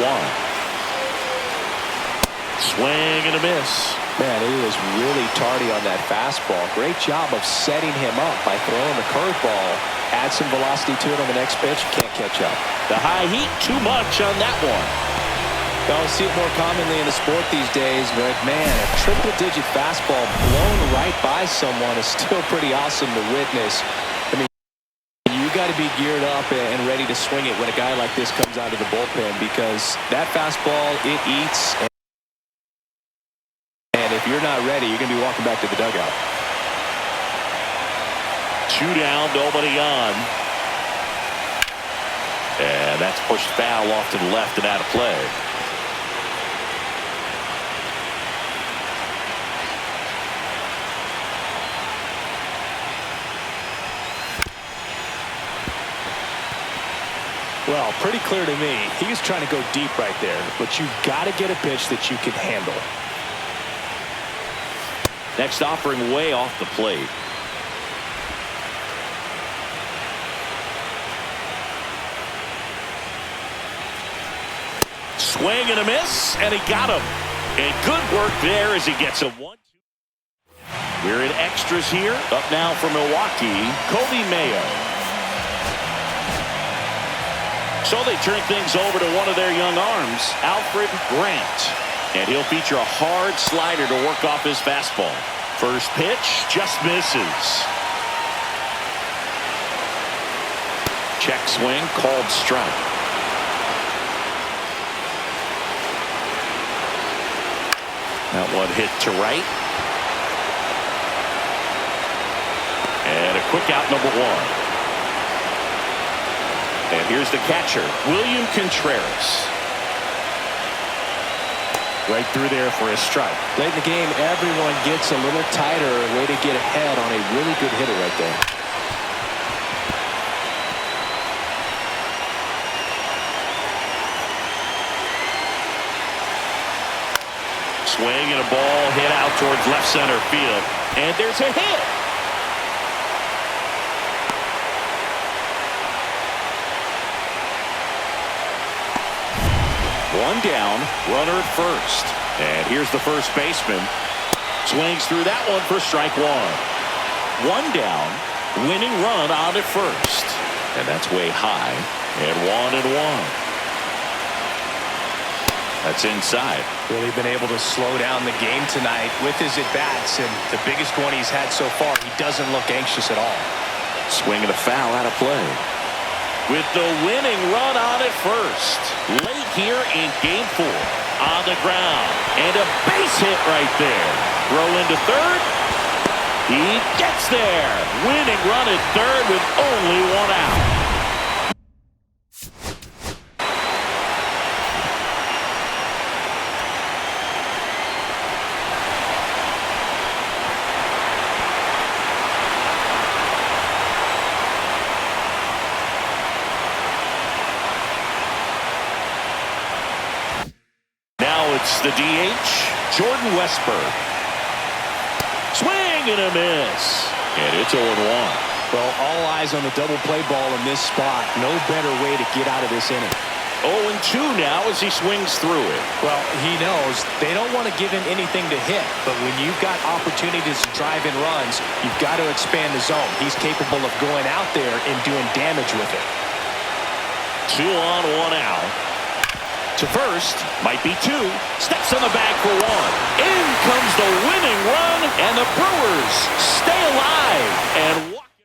Swing and a miss. Man, he was really tardy on that fastball. Great job of setting him up by throwing the curveball. Add some velocity to it on the next pitch. Can't catch up. The high heat, too much on that one. Don't see it more commonly in the sport these days, but man, a triple-digit fastball blown right by someone is still pretty awesome to witness. I mean, you got to be geared up and ready to swing it when a guy like this comes out of the bullpen, because that fastball, it eats. And if you're not ready, you're going to be walking back to the dugout. 2 down, nobody on. And that's pushed foul off to the left and out of play. Well, pretty clear to me. He was trying to go deep right there, but you've got to get a pitch that you can handle. Next offering way off the plate. Swing and a miss, and he got him. And good work there as he gets a 1-2. We're in extras here. Up now for Milwaukee, Kobe Mayo. So they turn things over to one of their young arms, Alfred Grant. And he'll feature a hard slider to work off his fastball. First pitch just misses. Check swing, called strike. That one hit to right. And a quick out, number 1. And here's the catcher, William Contreras. Right through there for a strike. Late in the game, everyone gets a little tighter. A way to get ahead on a really good hitter right there. Swing and a ball hit out towards left center field. And there's a hit. One down, runner at first. And here's the first baseman. Swings through that one for strike one. One down, winning run on at first. And that's way high. And 1-1. That's inside. Really been able to slow down the game tonight with his at-bats, and the biggest one he's had so far. He doesn't look anxious at all. Swing and a foul out of play. With the winning run on at first. Late here in game 4. On the ground. And a base hit right there. Throw into third. He gets there. Winning run at third with only one out. It's the DH, Jordan Westburg. Swing and a miss. And it's 0-1. Well, all eyes on the double play ball in this spot. No better way to get out of this inning. 0-2 now as he swings through it. Well, he knows they don't want to give him anything to hit. But when you've got opportunities to drive in runs, you've got to expand the zone. He's capable of going out there and doing damage with it. 2 on, 1 out. To first, might be 2. Steps on the bag for 1. In comes the winning run, and the Brewers stay alive and walk it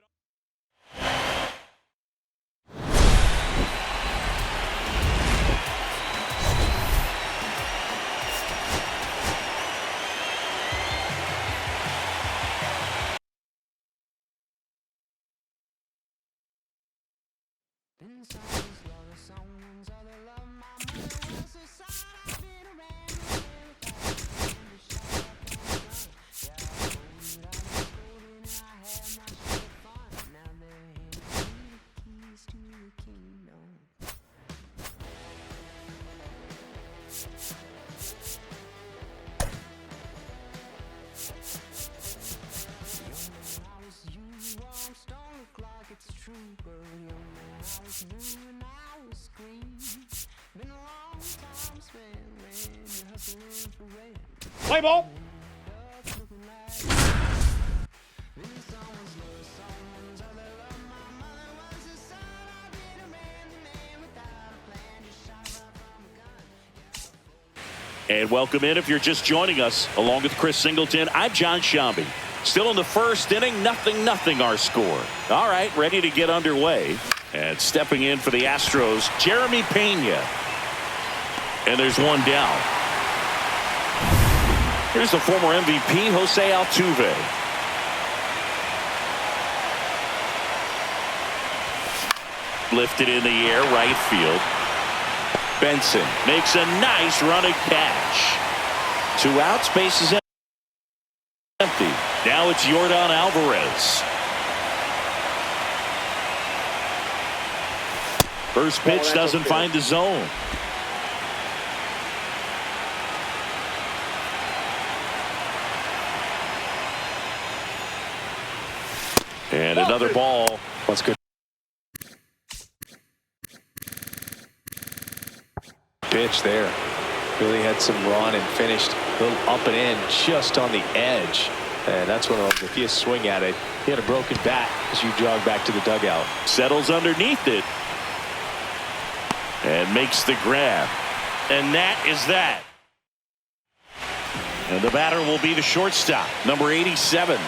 Play ball. And welcome in if you're just joining us. Along with Chris Singleton, I'm John Shambi. Still in the first inning, 0-0 our score. All right, ready to get underway. And stepping in for the Astros, Jeremy Pena. And there's one down. Here's the former MVP, Jose Altuve. Lifted in the air, right field. Benson makes a nice running catch. 2 outs, base is empty. Now it's Yordan Alvarez. First pitch doesn't find the zone. And another ball. That's good. Pitch there. Really had some run and finished a little up and in just on the edge. And that's one of those, if you swing at it, he had a broken bat as you jog back to the dugout. Settles underneath it. And makes the grab. And that is that. And the batter will be the shortstop, number 87.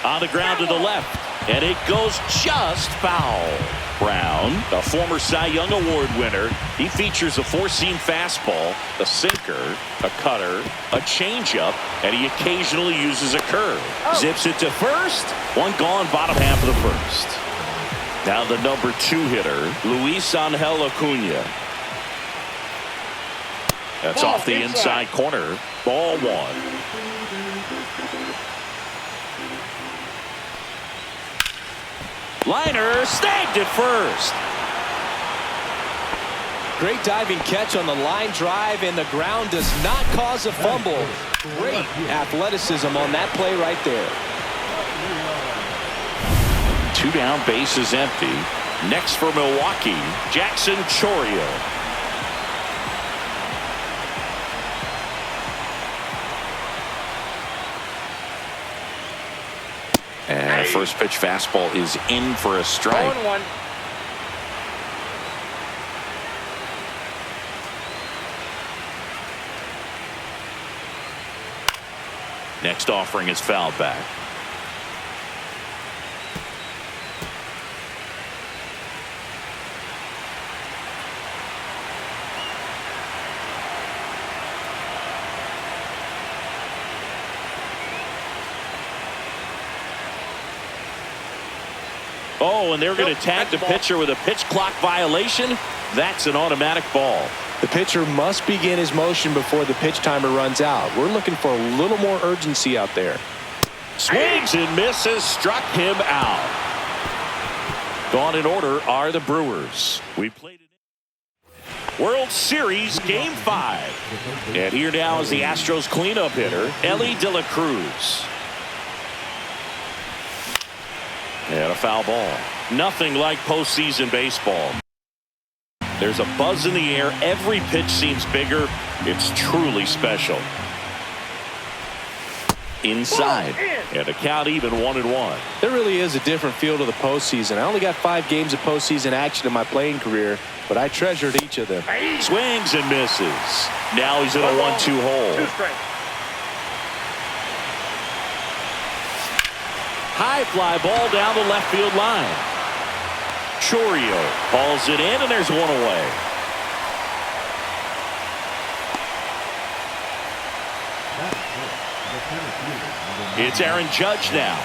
On the ground to the left. And it goes just foul. Brown, a former Cy Young Award winner. He features a 4-seam fastball, a sinker, a cutter, a changeup, and he occasionally uses a curve. Zips it to first. One gone, bottom half of the first. Now the number 2 hitter, Luis Angel Acuna. That's Ball off the inside corner. Ball one. Liner snagged at first. Great diving catch on the line drive, and the ground does not cause a fumble. Great athleticism on that play right there. 2 down, bases empty. Next for Milwaukee, Jackson Chourio. And a first pitch fastball is in for a strike. 0-1. Next offering is fouled back. Oh, and they're going to tag the pitcher with a pitch clock violation. That's an automatic ball. The pitcher must begin his motion before the pitch timer runs out. We're looking for a little more urgency out there. Swings and misses, struck him out. Gone in order are the Brewers. We played it. World Series Game 5. And here now is the Astros cleanup hitter, Ellie De La Cruz. And a foul ball. Nothing like postseason baseball. There's a buzz in the air. Every pitch seems bigger. It's truly special. Inside. And a count even 1-1. There really is a different feel to the postseason. I only got 5 games of postseason action in my playing career, but I treasured each of them. Swings and misses. Now he's in a 1-2 hole. 2 strikes. High fly ball down the left field line. Chourio hauls it in, and there's one away. It's Aaron Judge now.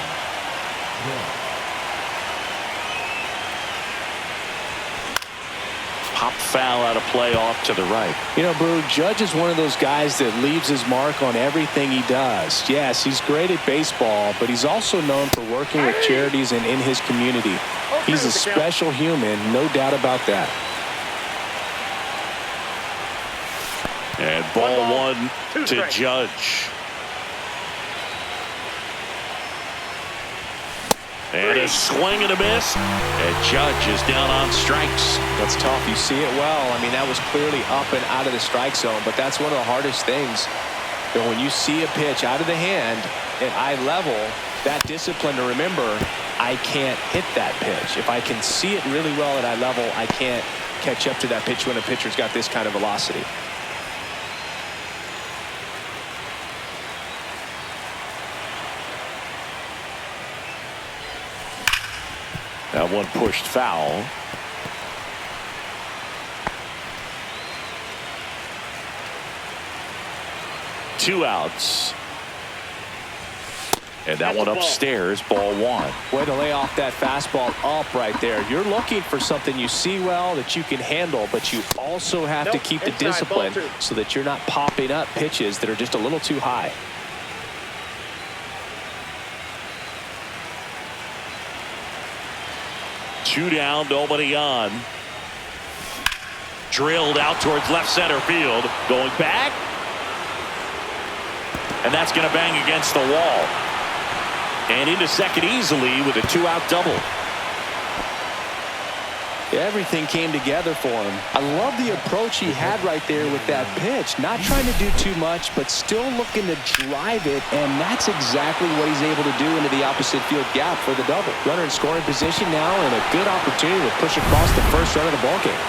Pop foul out of play off to the right. You know, Brew, Judge is one of those guys that leaves his mark on everything he does. Yes, he's great at baseball, but he's also known for working with charities and in his community. He's a special human, no doubt about that. And ball 1 to Judge. And a swing and a miss. And Judge is down on strikes. That's tough. You see it well. I mean, that was clearly up and out of the strike zone, but that's one of the hardest things. You know, when you see a pitch out of the hand at eye level, that discipline to remember, I can't hit that pitch. If I can see it really well at eye level, I can't catch up to that pitch when a pitcher's got this kind of velocity. That one pushed foul. Two outs. And that one upstairs, ball 1. Way to lay off that fastball up right there. You're looking for something you see well that you can handle, but you also have to keep the discipline so that you're not popping up pitches that are just a little too high. Two down, nobody on. Drilled out towards left center field. Going back. And that's going to bang against the wall. And into second easily with a 2-out double. Everything came together for him. I love the approach he had right there with that pitch. Not trying to do too much, but still looking to drive it, and that's exactly what he's able to do into the opposite field gap for the double. Runner in scoring position now, and a good opportunity to push across the first run of the ballgame.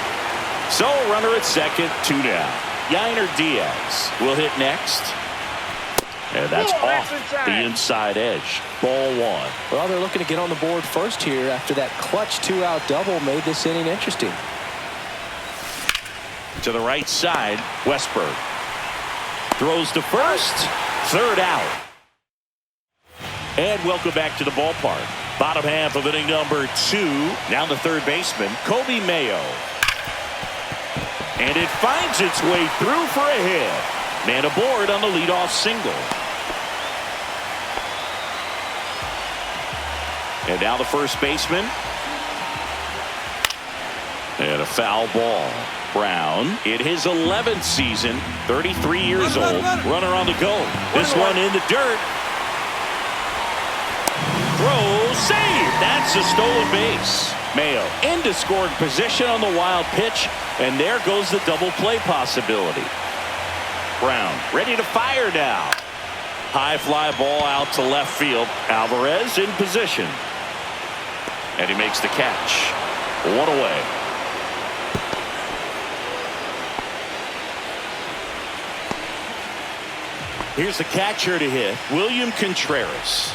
So runner at second, 2 down. Yainer Diaz will hit next. And that's off the inside edge. Ball 1. Well, they're looking to get on the board first here after that clutch 2-out double made this inning interesting. To the right side, Westberg throws to first. 3rd out. And welcome back to the ballpark. Bottom half of inning number 2. Now the third baseman, Kobe Mayo. And it finds its way through for a hit. Man aboard on the leadoff single. And now the first baseman. And a foul ball. Brown in his 11th season, 33 years old, runner on the go. This one in the dirt. Throw, save. That's a stolen base. Mayo into scoring position on the wild pitch, and there goes the double play possibility. Brown ready to fire now. High fly ball out to left field. Alvarez in position. And he makes the catch. One away. Here's the catcher to hit, William Contreras.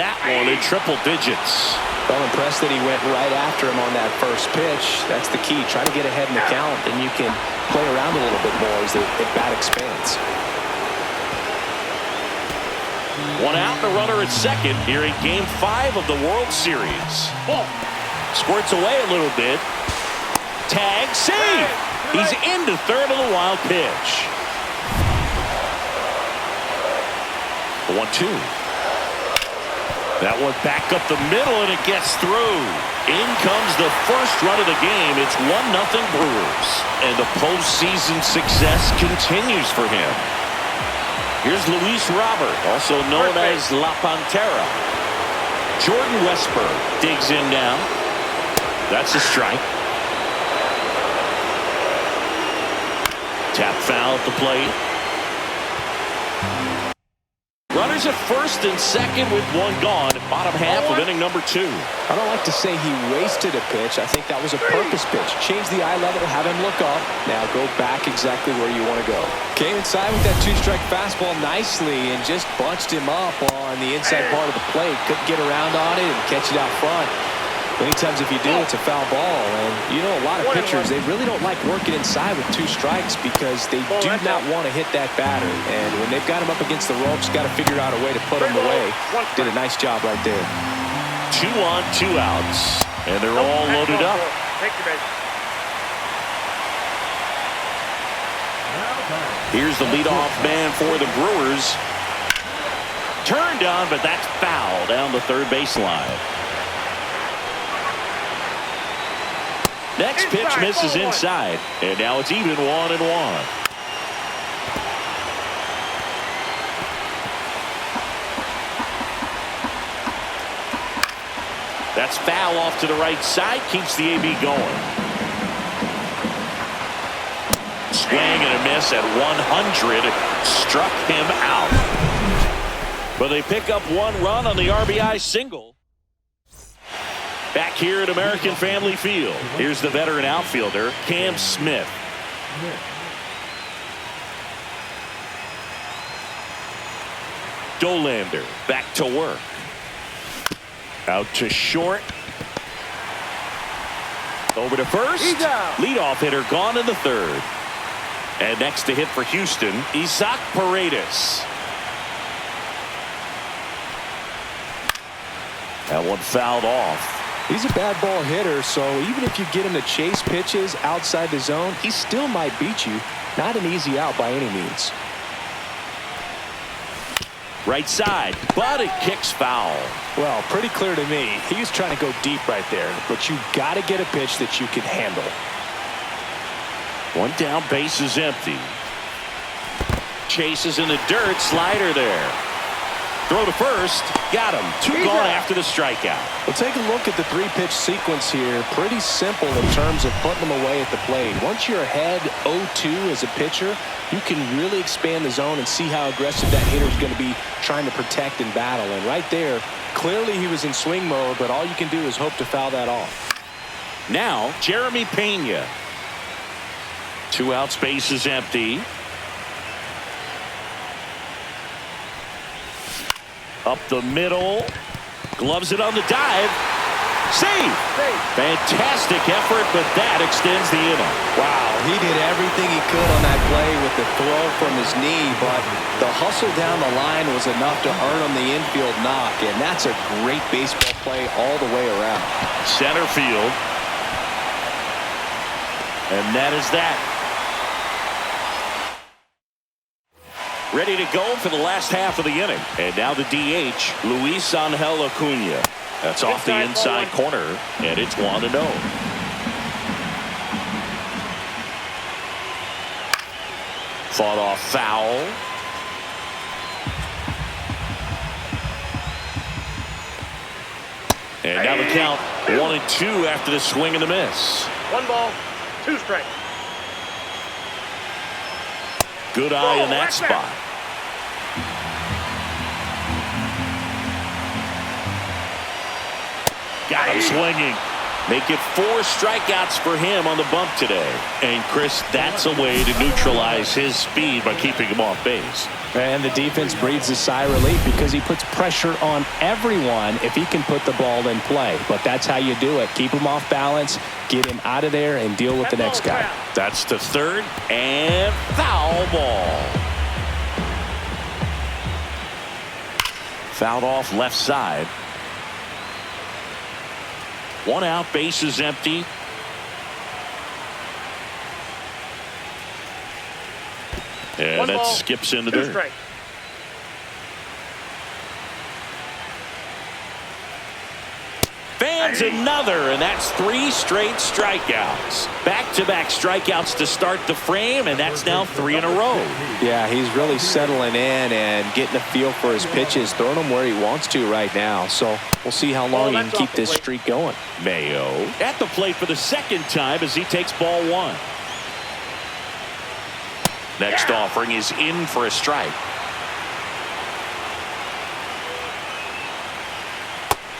That one in triple digits. Well, impressed that he went right after him on that first pitch. That's the key. Try to get ahead in the count, and you can play around a little bit more as the bat expands. One out, the runner at second here in Game 5 of the World Series. Squirts away a little bit. Tag, save. He's into third on the wild pitch. 1-2. That one back up the middle, and it gets through. In comes the first run of the game. It's 1-0 Brewers. And the postseason success continues for him. Here's Luis Robert, also known as La Pantera. Jordan Westburg digs in now. That's a strike. Tap foul at the plate. Runners at first and second with one gone. Bottom half of inning number 2. I don't like to say he wasted a pitch. I think that was a purpose pitch. Change the eye level, have him look up. Now go back exactly where you want to go. Came inside with that 2-strike fastball nicely and just bunched him up on the inside part of the plate. Couldn't get around on it and catch it out front. Many times if you do, it's a foul ball. And you know, a lot of pitchers, they really don't like working inside with 2 strikes because they do not want to hit that batter. And when they've got him up against the ropes, got to figure out a way to put him away. Did a nice job right there. 2 on, 2 outs. And they're all loaded up. Here's the leadoff man for the Brewers. Turned on, but that's foul down the third baseline. Next pitch misses inside, and now it's even 1-1. That's foul off to the right side, keeps the AB going. Swing and a miss at 100, struck him out. But they pick up 1 run on the RBI single. Back here at American Family Field, here's the veteran outfielder, Cam Smith. Dolander back to work. Out to short. Over to first. Leadoff hitter gone in the third. And next to hit for Houston, Isaac Paredes. That one fouled off. He's a bad ball hitter, so even if you get him to chase pitches outside the zone, he still might beat you. Not an easy out by any means. Right side, but it kicks foul. Well, pretty clear to me. He was trying to go deep right there, but you got to get a pitch that you can handle. 1 down, base is empty. Chases in the dirt, slider there. Throw to first, got him. 2 gone after the strikeout. Well, take a look at the 3-pitch sequence here. Pretty simple in terms of putting them away at the plate. Once you're ahead 0-2 as a pitcher, you can really expand the zone and see how aggressive that hitter is going to be trying to protect and battle. And right there, clearly he was in swing mode, but all you can do is hope to foul that off. Now, Jeremy Pena. 2 outs, base is empty. Up the middle. Gloves it on the dive. Save. Fantastic effort, but that extends the inning. Wow, he did everything he could on that play with the throw from his knee, but the hustle down the line was enough to earn him the infield knock, and that's a great baseball play all the way around. Center field. And that is that. Ready to go for the last half of the inning. And now the DH, Luis Angel Acuna. That's off the inside corner, and it's 1-0. Fought off foul. And now the count 1-2 after the swing and the miss. 1 ball, 2 strikes. Good eye in that spot. Got him swinging. Make it 4 strikeouts for him on the bump today. And Chris, that's a way to neutralize his speed by keeping him off base. And the defense breathes a sigh of relief because he puts pressure on everyone if he can put the ball in play. But that's how you do it. Keep him off balance, get him out of there, and deal with the next guy. That's to third, and foul ball. Fouled off left side. 1 out, base is empty. And that skips into third. Strike. Fans another, and that's 3 straight strikeouts. Back-to-back strikeouts to start the frame, and that's now 3 in a row. Yeah, he's really settling in and getting a feel for his pitches, throwing them where he wants to right now. So we'll see how long he can keep this streak going. Mayo at the plate for the second time as he takes ball 1. Next offering is in for a strike.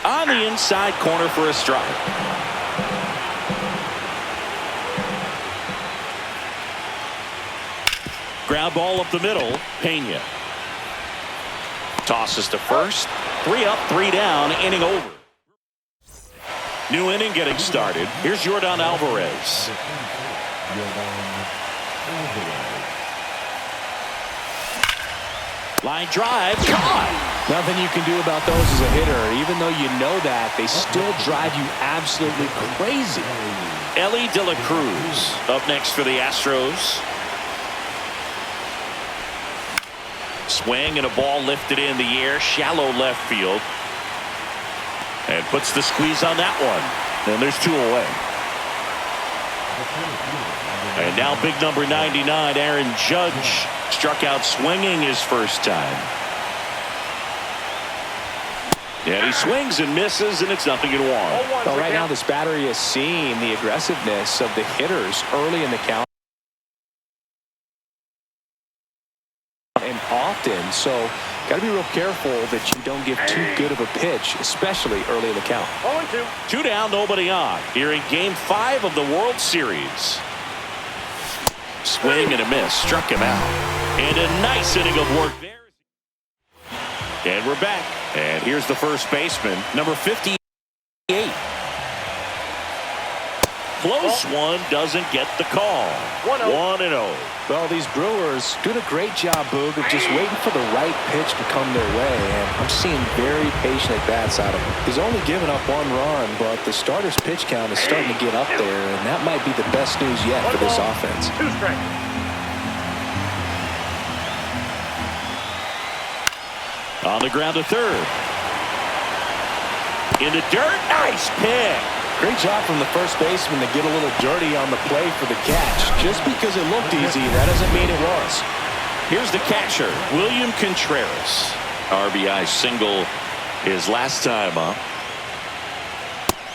On the inside corner for a strike. Ground ball up the middle. Pena tosses to first. 3 up, 3 down, inning over. New inning getting started. Here's Yordan Alvarez. Line drive, caught. Nothing you can do about those as a hitter. Even though you know that, they still drive you absolutely crazy. Ellie De La Cruz up next for the Astros. Swing and a ball lifted in the air, shallow left field. And puts the squeeze on that one. And there's 2 away. And now big number 99, Aaron Judge, struck out swinging his first time. And he swings and misses, and it's 0-1. Well, right now this battery is seeing the aggressiveness of the hitters early in the count and often. So got to be real careful that you don't give too good of a pitch, especially early in the count. 0-2. 2 down, nobody on. Here in Game 5 of the World Series. Swing and a miss, struck him out. And a nice inning of work there. And we're back. And here's the first baseman, number 58. Close one, doesn't get the call. 1-0. Well, these Brewers doing a great job, Boog, of just waiting for the right pitch to come their way. And I'm seeing very patient at-bats out of him. He's only given up 1 run, but the starter's pitch count is starting to get up there, and that might be the best news yet for this offense. 2 strikes. On the ground to third. In the dirt, nice pick. Great job from the first baseman to get a little dirty on the play for the catch. Just because it looked easy, that doesn't mean it was. Here's the catcher, William Contreras. RBI single his last time up.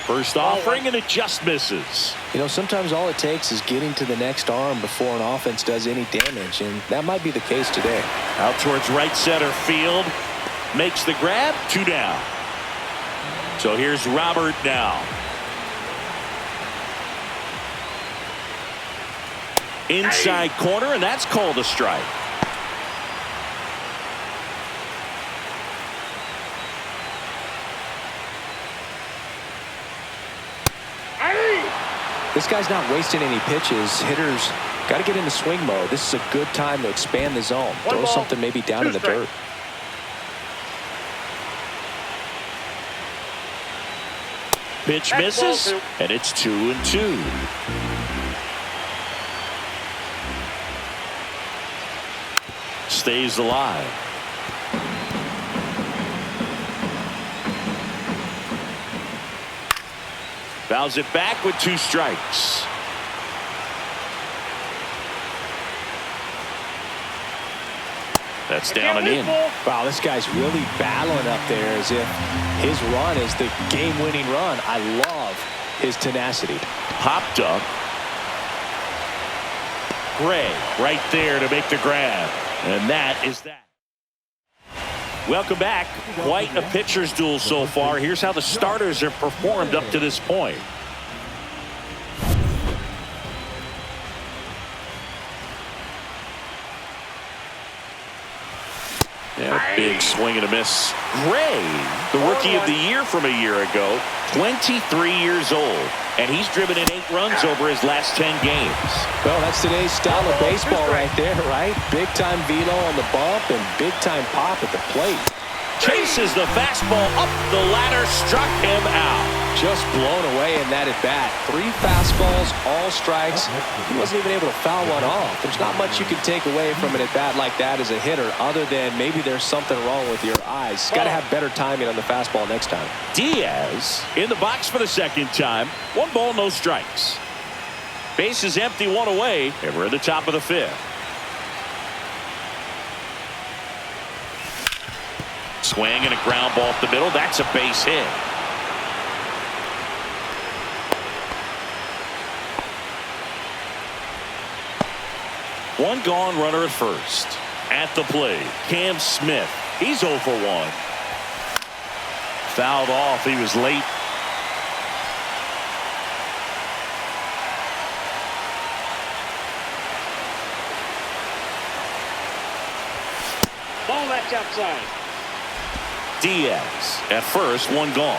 First offering, and it just misses. You know, sometimes all it takes is getting to the next arm before an offense does any damage, and that might be the case today. Out towards right center field. Makes the grab, 2 down. So here's Robert now. Inside corner, and that's called a strike. This guy's not wasting any pitches. Hitters got to get into swing mode. This is a good time to expand the zone. Throw something maybe down in the dirt. Pitch misses, and it's 2-2. stays alive. Fouls it back with 2 strikes. That's down and in. Wow, this guy's really battling up there as if his run is the game-winning run. I love his tenacity. Popped up. Gray right there to make the grab. And that is that. Welcome back. Quite a pitcher's duel so far. Here's how the starters have performed up to this point. Yeah, big swing and a miss. Gray, the rookie of the year from a year ago, 23 years old, and he's driven in 8 runs over his last 10 games. Well, that's today's style of baseball right there, right? Big-time velo on the bump and big-time pop at the plate. Chases the fastball up the ladder, struck him out. Just blown away in that at-bat. 3 fastballs, all strikes. He wasn't even able to foul one off. There's not much you can take away from an at-bat like that as a hitter other than maybe there's something wrong with your eyes. Got to have better timing on the fastball next time. Diaz in the box for the second time. 1 ball, no strikes. Base is empty, 1 away, and we're at the top of the 5th. Swing and a ground ball up the middle. That's a base hit. One gone, runner at first. At the plate, Cam Smith. He's 0 for 1. Fouled off. He was late. Ball that's outside. Diaz at first, 1 gone.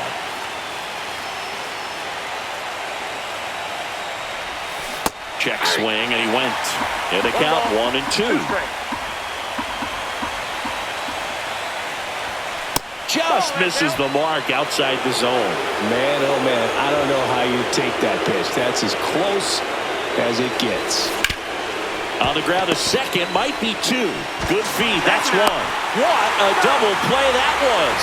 Check swing, and he went. And the count 1-2. Just misses the mark outside the zone. Man, oh man, I don't know how you take that pitch. That's as close as it gets. On the ground, a second, might be 2. Good feed, that's 1. What a double play that was.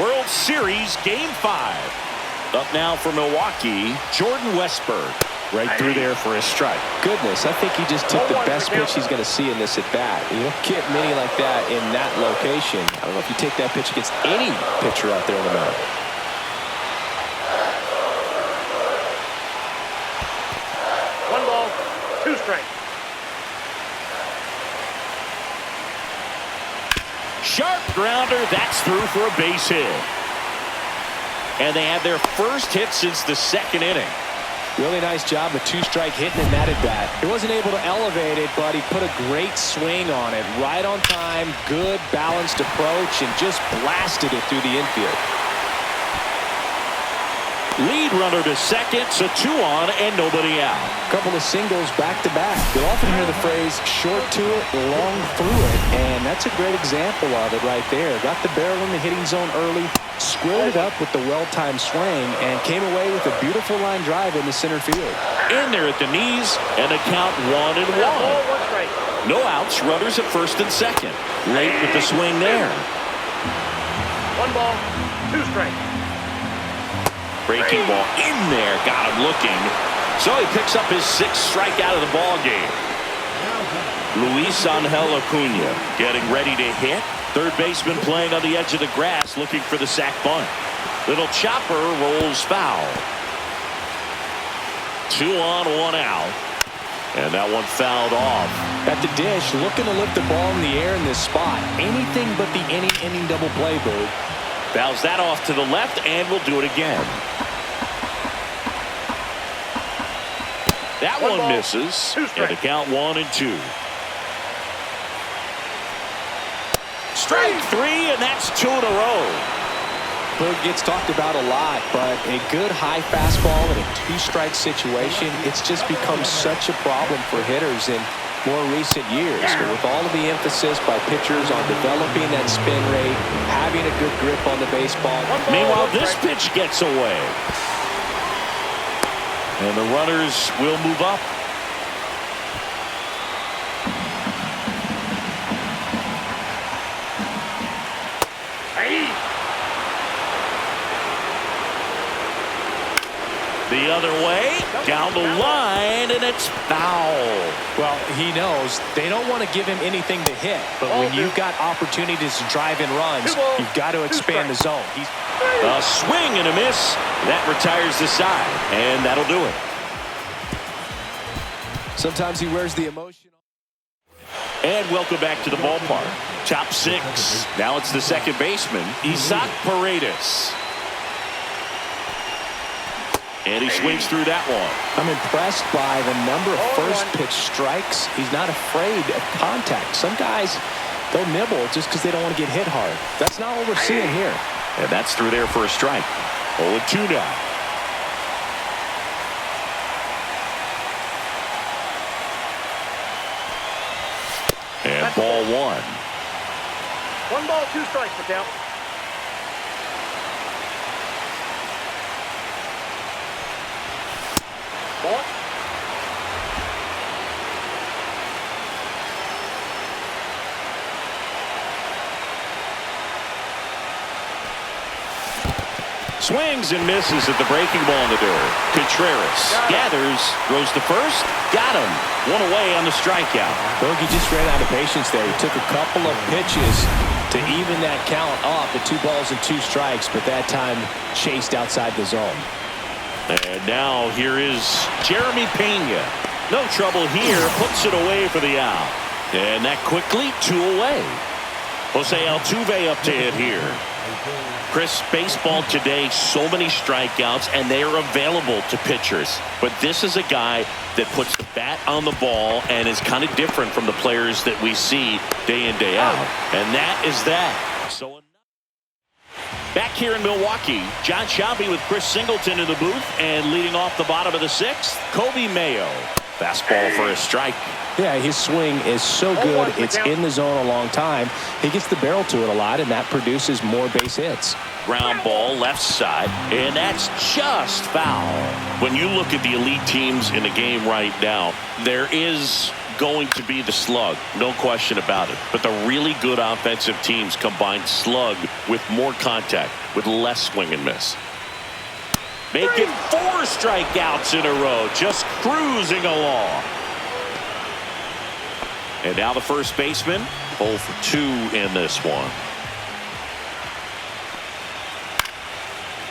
World Series Game 5. Up now for Milwaukee, Jordan Westburg. Right through there for a strike. Goodness, I think he just took the best pitch he's going to see in this at-bat. You don't get many like that in that location. I don't know if you take that pitch against any pitcher out there in the mound. One ball, 2 strikes. Sharp grounder, that's through for a base hit. And they had their first hit since the 2nd inning. Really nice job of 2-strike hitting in that at-bat. He wasn't able to elevate it, but he put a great swing on it. Right on time, good balanced approach, and just blasted it through the infield. Lead runner to second, so 2 on and nobody out. A couple of singles back-to-back. You'll often hear the phrase, short to it, long through it, and that's a great example of it right there. Got the barrel in the hitting zone early, squared it up with the well-timed swing, and came away with a beautiful line drive in the center field. In there at the knees, and the count 1-1. No outs, runners at first and second. Late with the swing there. 1 ball, 2 strikes. Breaking ball in there, got him looking. So he picks up his 6th strikeout of the ball game. Luis Angel Acuna getting ready to hit. Third baseman playing on the edge of the grass, looking for the sac bunt. Little chopper rolls foul. 2 on, 1 out. And that one fouled off. At the dish, looking to lift the ball in the air in this spot. Anything but the inning double play, Boo. Fouls that off to the left, and we'll do it again. That one misses. And the count 1-2. Strike 3, and that's 2 in a row. Berg gets talked about a lot, but a good high fastball in a 2-strike situation, it's just become such a problem for hitters in more recent years. With all of the emphasis by pitchers on developing that spin rate, having a good grip on the baseball. Meanwhile, this pitch gets away. And the runners will move up. other way, down the line, and it's foul. Well, he knows they don't want to give him anything to hit, but when you've got opportunities to drive in runs, you've got to expand the zone. A swing and a miss. That retires the side, and that'll do it. Sometimes he wears the emotion. And welcome back to the ballpark. Top six. Now it's the second baseman, Isaac Paredes. And he swings through that one. I'm impressed by the number of first pitch strikes. He's not afraid of contact. Some guys, they'll nibble just because they don't want to get hit hard. That's not what we're seeing here. And that's through there for a strike. 0-2 now. And ball one. 1 ball, 2 strikes, the count. Ball. Swings and misses at the breaking ball in the dirt. Contreras gathers, throws to first, got him. One away on the strikeout. Bogey just ran out of patience there. He took a couple of pitches to even that count up at 2 balls and 2 strikes, but that time chased outside the zone. And now here is Jeremy Pena. No trouble here, puts it away for the out. And that quickly 2 away. Jose Altuve up to hit here. Chris, baseball today, so many strikeouts, and they are available to pitchers. But this is a guy that puts the bat on the ball and is kind of different from the players that we see day in, day out. And that is that. So back here in Milwaukee, John Shelby with Chris Singleton in the booth, and leading off the bottom of the 6th, Kobe Mayo. Fastball for a strike. Yeah, his swing is so good. It's in the zone a long time. He gets the barrel to it a lot, and that produces more base hits. Ground ball left side, and that's just foul. When you look at the elite teams in the game right now, there is going to be the slug, no question about it. But the really good offensive teams combine slug with more contact, with less swing and miss. Making 4 strikeouts in a row, just cruising along. And now the first baseman, 0 for 2 in this one.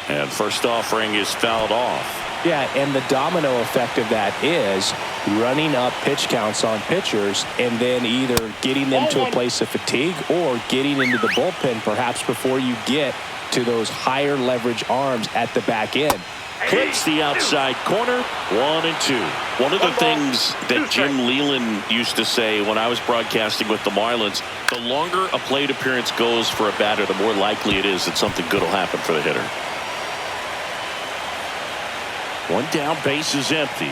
And first offering is fouled off. Yeah, and the domino effect of that is running up pitch counts on pitchers and then either getting them to a place of fatigue or getting into the bullpen perhaps before you get to those higher leverage arms at the back end. Clips the outside corner, 1 and 2. One of the things that Jim Leland used to say when I was broadcasting with the Marlins, the longer a plate appearance goes for a batter, the more likely it is that something good will happen for the hitter. 1 down, base is empty.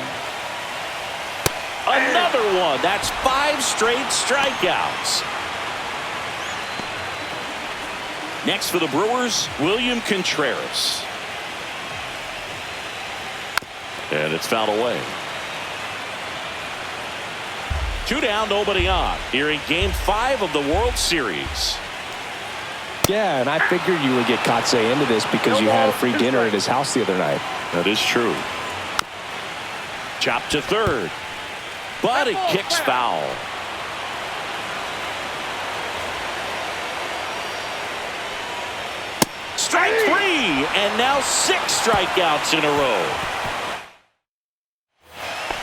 Another one. That's 5 straight strikeouts. Next for the Brewers, William Contreras. And it's fouled away. 2 down, nobody on. Here in Game 5 of the World Series. Yeah, and I figured you would get Kotze into this because you had a free dinner at his house the other night. That is true. Chop to third. But it kicks foul. Strike 3, and now 6 strikeouts in a row.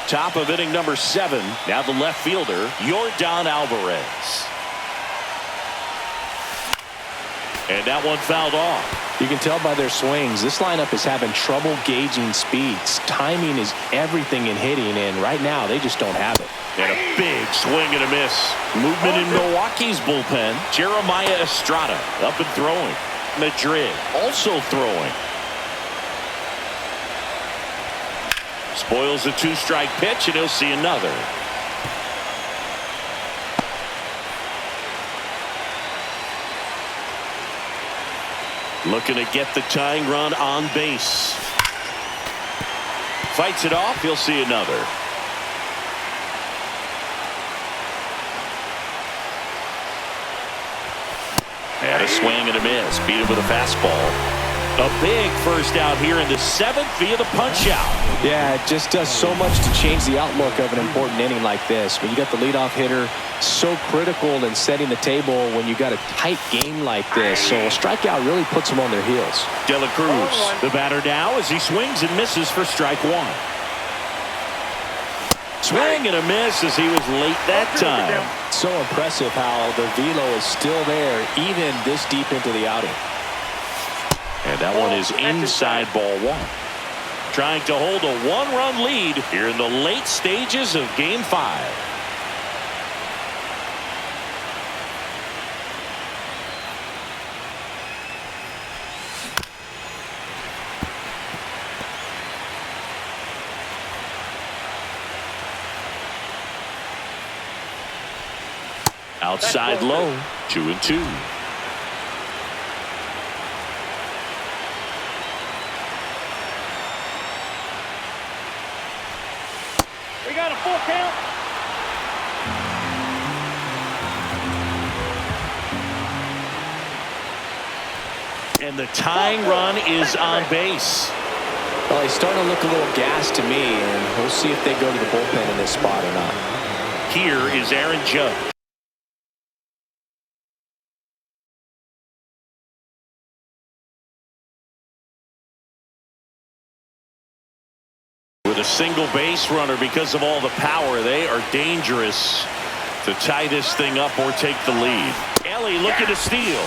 Top of inning number 7. Now the left fielder, Yordan Alvarez. And that one fouled off. You can tell by their swings, this lineup is having trouble gauging speeds. Timing is everything in hitting, and right now they just don't have it. And a big swing and a miss. Movement in Milwaukee's bullpen. Jeremiah Estrada up and throwing. Madrid also throwing. Spoils a 2-strike pitch, and he'll see another. Looking to get the tying run on base. Fights it off. He'll see another. And a swing and a miss. Beat him with a fastball. A big first out here in the 7th via the punch-out. Yeah, it just does so much to change the outlook of an important inning like this. When you got the leadoff hitter so critical in setting the table when you got a tight game like this. So a strikeout really puts them on their heels. De La Cruz, the batter now as he swings and misses for strike one. Swing and a miss as he was late that time. So impressive how the velo is still there even this deep into the outing. And that one is inside ball one. Trying to hold a one-run lead here in the late stages of Game 5. Outside low, 2-2. We got a full count. And the tying run is on base. Well, he's starting to look a little gassed to me, and we'll see if they go to the bullpen in this spot or not. Here is Aaron Judge. With a single base runner because of all the power, they are dangerous to tie this thing up or take the lead. Ellie looking to steal.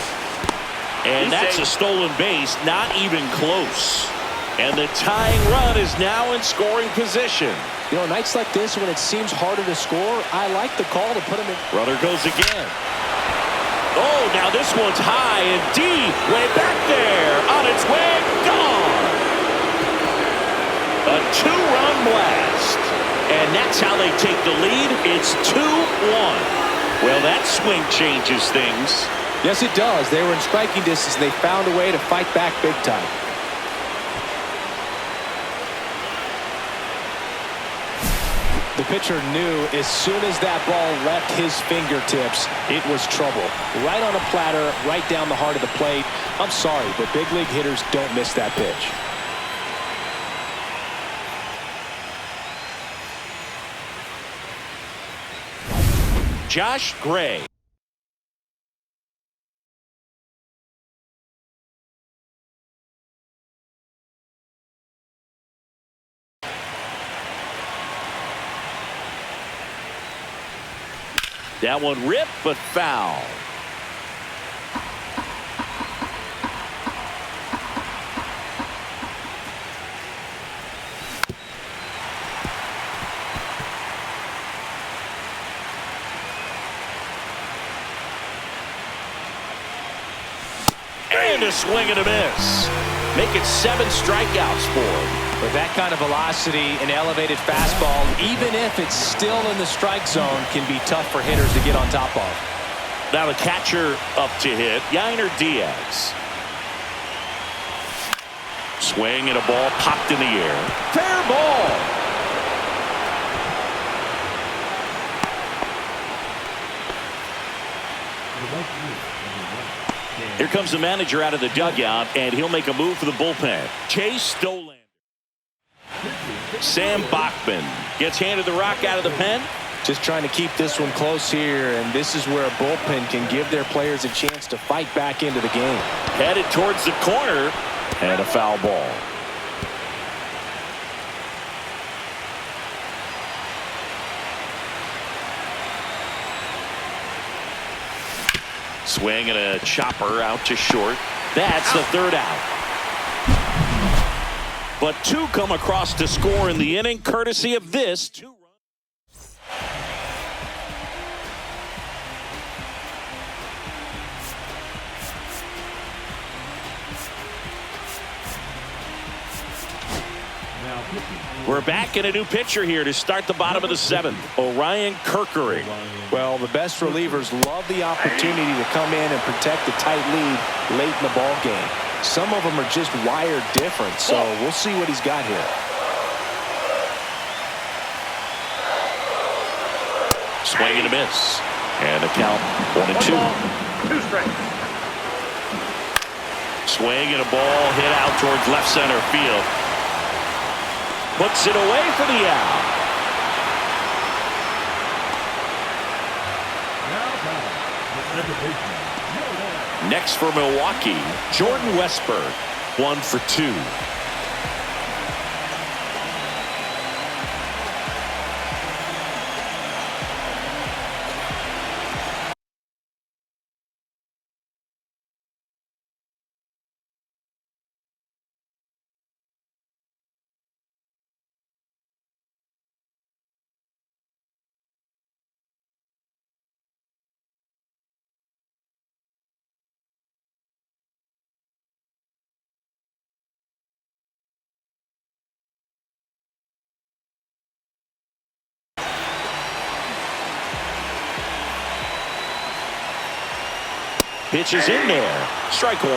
And that's a stolen base, not even close. And the tying run is now in scoring position. You know, nights like this when it seems harder to score, I like the call to put him in. Runner goes again. Oh, now this one's high and deep, way back there, on its way, gone. A two-run blast. And that's how they take the lead. It's 2-1. Well, that swing changes things. Yes, it does. They were in striking distance. They found a way to fight back big time. The pitcher knew as soon as that ball left his fingertips, it was trouble. Right on a platter, right down the heart of the plate. I'm sorry, but big league hitters don't miss that pitch. Josh Gray. That one ripped but foul. And a swing and a miss. Make it 7 strikeouts for him. With that kind of velocity, an elevated fastball, even if it's still in the strike zone, can be tough for hitters to get on top of. Now the catcher up to hit, Yainer Diaz. Swing and a ball popped in the air. Fair ball. Here comes the manager out of the dugout, and he'll make a move for the bullpen. Chase Dolan. Sam Bachman gets handed the rock out of the pen. Just trying to keep this one close here, and this is where a bullpen can give their players a chance to fight back into the game. Headed towards the corner, and a foul ball. Swing and a chopper out to short. That's the third out. But 2 come across to score in the inning, courtesy of this 2-run. We're back in a new pitcher here to start the bottom of the 7th. Orion Kerkering. Well, the best relievers love the opportunity to come in and protect the tight lead late in the ball game. Some of them are just wired different, so we'll see what he's got here. Swing and a miss. And a count 1-2. 2 strikes. Swing and a ball hit out towards left center field. Puts it away for the out. Next for Milwaukee, Jordan Westburg, 1 for 2. Pitch is in there. Strike one.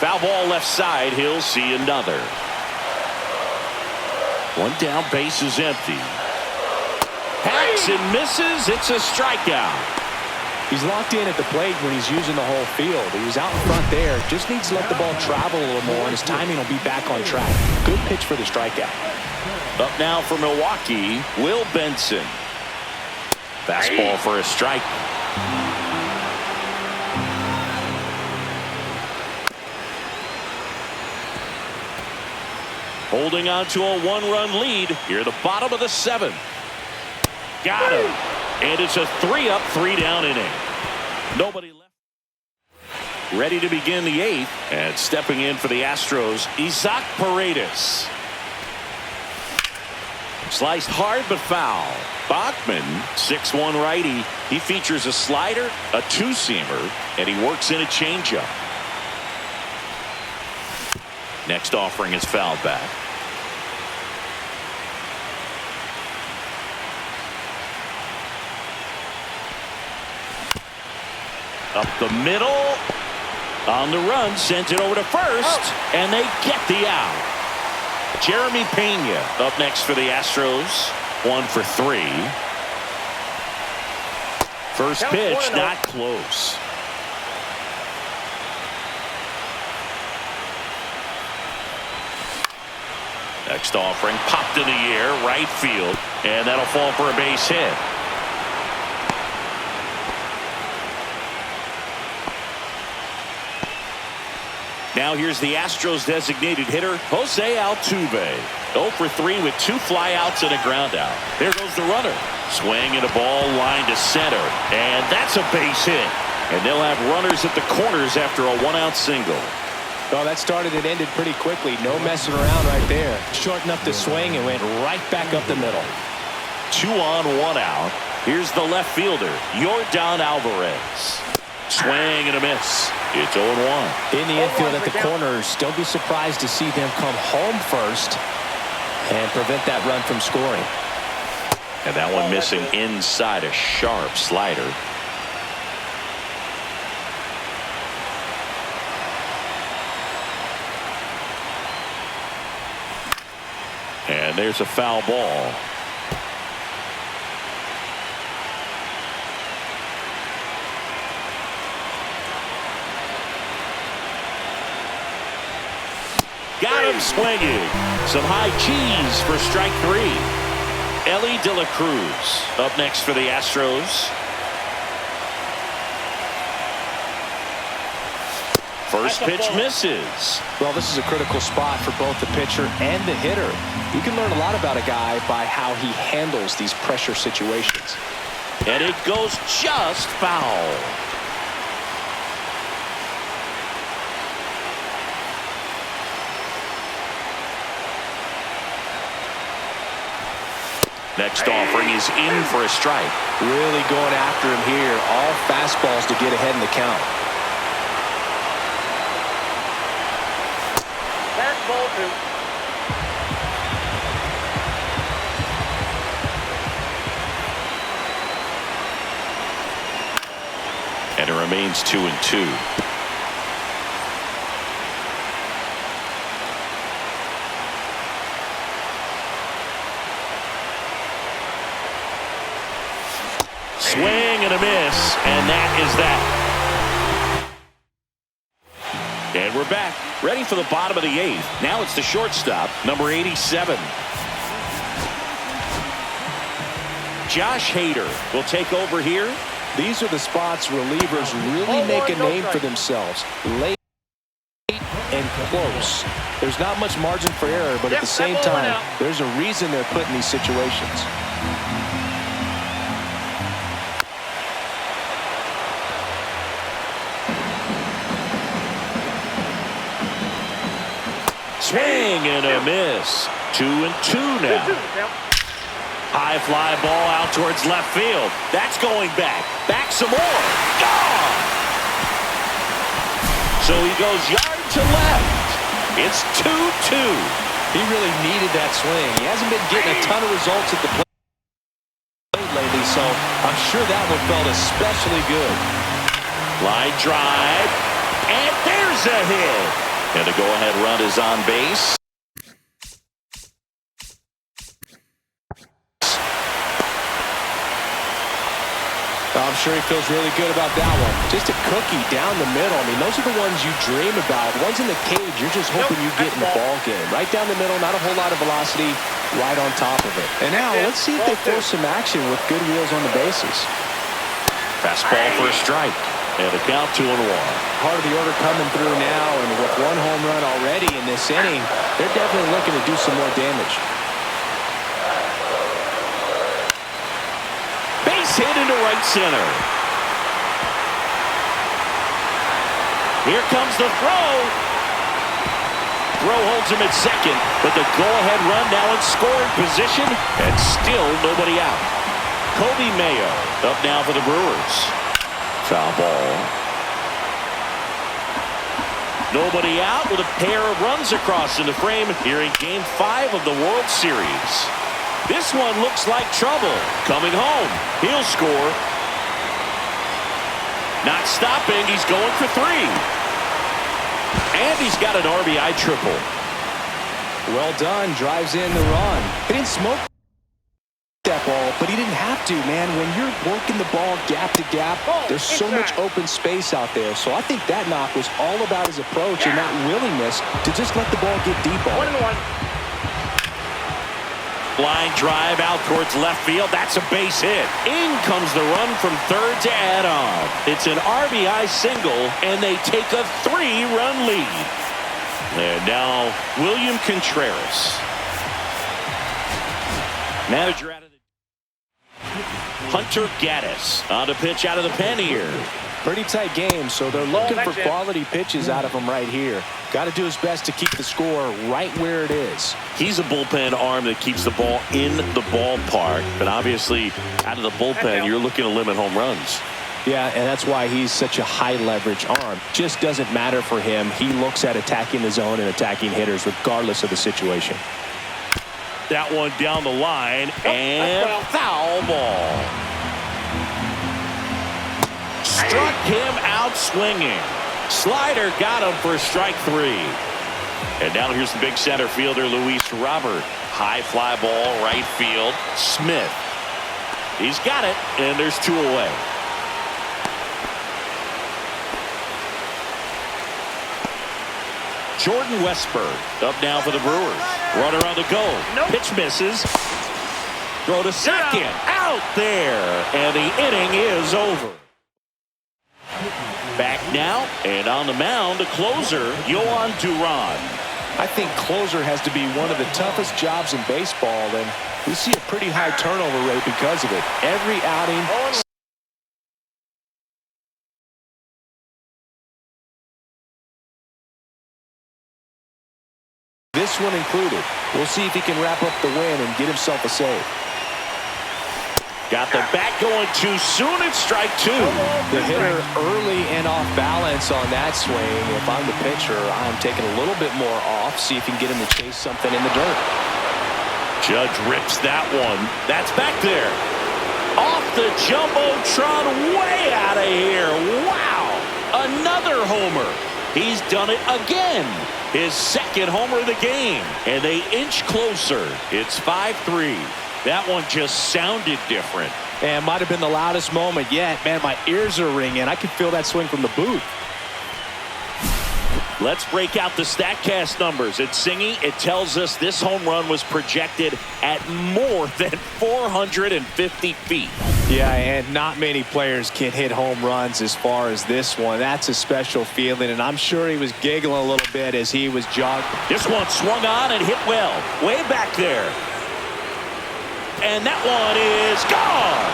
Foul ball left side. He'll see another. One down, base is empty. Hacks and misses. It's a strikeout. He's locked in at the plate when he's using the whole field. He was out in front there. Just needs to let the ball travel a little more, and his timing will be back on track. Good pitch for the strikeout. Up now for Milwaukee, Will Benson. Fastball for a strike. Holding on to a one-run lead here at the bottom of the 7th. Got him. And it's a 3-up, 3-down inning. Nobody left. Ready to begin the 8th. And stepping in for the Astros, Isaac Paredes. Sliced hard but foul. Bachman, 6'1" righty. He features a slider, a two-seamer, and he works in a changeup. Next offering is fouled back. Up the middle. On the run. Sends it over to first. And they get the out. Jeremy Pena up next for the Astros. 1 for 3. First pitch not close. Next offering popped in the air. Right field. And that'll fall for a base hit. Now here's the Astros designated hitter, Jose Altuve. 0 for 3 with 2 flyouts and a ground out. There goes the runner. Swing and a ball line to center. And that's a base hit. And they'll have runners at the corners after a 1-out single. Well, that started and ended pretty quickly. No messing around right there. Shortened up the swing and went right back up the middle. 2 on, 1 out. Here's the left fielder, Yordan Alvarez. Swing and a miss. It's 0-1. In the infield at the corners, don't be surprised to see them come home first and prevent that run from scoring. And that one missing inside, a sharp slider. And there's a foul ball. Got him swinging. Some high cheese for strike 3. Ellie De La Cruz up next for the Astros. First pitch misses. Well, this is a critical spot for both the pitcher and the hitter. You can learn a lot about a guy by how he handles these pressure situations. And it goes just foul. Next offering is in for a strike. Really going after him here. All fastballs to get ahead in the count. That's ball 2. And it remains 2-2. Swing and a miss, and that is that. And we're back, ready for the bottom of the 8th. Now it's the shortstop, number 87. Josh Hader will take over here. These are the spots relievers really make a name for themselves. Late and close. There's not much margin for error, but at the same time, there's a reason they're put in these situations. Swing and a miss. 2-2 now. High fly ball out towards left field. That's going back. Back some more. Gone! So he goes yard to left. It's 2-2. He really needed that swing. He hasn't been getting a ton of results at the plate lately, so I'm sure that one felt especially good. Line drive. And there's a hit. And the go-ahead run is on base. I'm sure he feels really good about that one. Just a cookie down the middle. I mean, those are the ones you dream about. Ones in the cage, you're just hoping you get in the ball game. Right down the middle, not a whole lot of velocity, right on top of it. And now, let's see if they force some action with good wheels on the bases. Fastball for a strike. And a count 2-1. Part of the order coming through now, and with one home run already in this inning, they're definitely looking to do some more damage. Base hit into right center. Here comes the throw. Throw holds him at second, but the go-ahead run now in scoring position, and still nobody out. Kobe Mayo up now for the Brewers. Foul ball. Nobody out with a pair of runs across in the frame here in Game 5 of the World Series. This one looks like trouble. Coming home. He'll score. Not stopping. He's going for 3. And he's got an RBI triple. Well done. Drives in the run. He didn't smoke that ball, but he didn't have to, man. When you're working the ball gap to gap, there's so much open space out there. So I think that knock was all about his approach and that willingness to just let the ball get deep on him. Line drive out towards left field. That's a base hit. In comes the run from third to add on. It's an RBI single, and they take a 3-run lead. And now William Contreras. Manager out of the... Hunter Gaddis on the pitch out of the pen here. Pretty tight game, so they're looking for quality pitches out of him right here. Got to do his best to keep the score right where it is. He's a bullpen arm that keeps the ball in the ballpark, but obviously out of the bullpen, you're looking to limit home runs. Yeah, and that's why he's such a high leverage arm. Just doesn't matter for him. He looks at attacking the zone and attacking hitters regardless of the situation. That one down the line, and foul ball. Struck him out swinging. Slider got him for strike 3. And now here's the big center fielder, Luis Robert. High fly ball, right field. Smith. He's got it, and there's 2 away. Jordan Westburg up now for the Brewers. Runner on the go. Pitch misses. Throw to second. Out there. And the inning is over. Back now, and on the mound, the closer, Yohan Duran. I think closer has to be one of the toughest jobs in baseball, and we see a pretty high turnover rate because of it. Every outing, this one included. We'll see if he can wrap up the win and get himself a save. Got the bat going too soon. It's strike 2. The hitter early and off balance on that swing. If I'm the pitcher, I'm taking a little bit more off. See if you can get him to chase something in the dirt. Judge rips that one. That's back there. Off the Jumbotron, way out of here. Wow. Another homer. He's done it again. His second homer of the game. And they inch closer. It's 5-3. That one just sounded different. And might have been the loudest moment yet. Man, my ears are ringing. I can feel that swing from the booth. Let's break out the StatCast numbers. It's singing. It tells us this home run was projected at more than 450 feet. Yeah, and not many players can hit home runs as far as this one. That's a special feeling, and I'm sure he was giggling a little bit as he was jogging. This one swung on and hit well. Way back there. And that one is gone.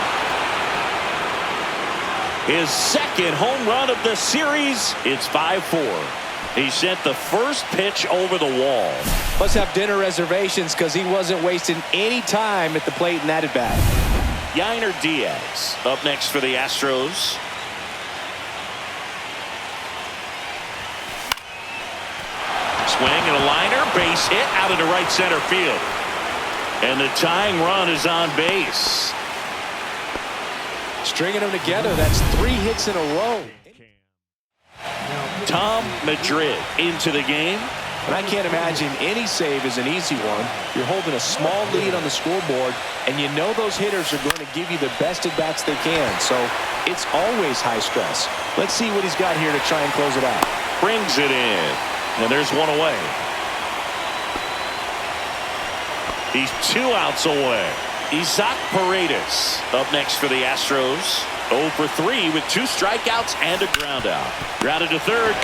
His second home run of the series. It's 5-4. He sent the first pitch over the wall. Must have dinner reservations because he wasn't wasting any time at the plate in that at bat. Yainer Diaz up next for the Astros. Swing and a liner, base hit out into right center field. And the tying run is on base. Stringing them together, that's 3 hits in a row. Tom Madrid into the game. And I can't imagine any save is an easy one. You're holding a small lead on the scoreboard, and you know those hitters are going to give you the best at-bats they can. So it's always high stress. Let's see what he's got here to try and close it out. Brings it in. And there's one away. He's 2 outs away. Isaac Paredes up next for the Astros. 0 for 3 with 2 strikeouts and a ground out. Grounded to third.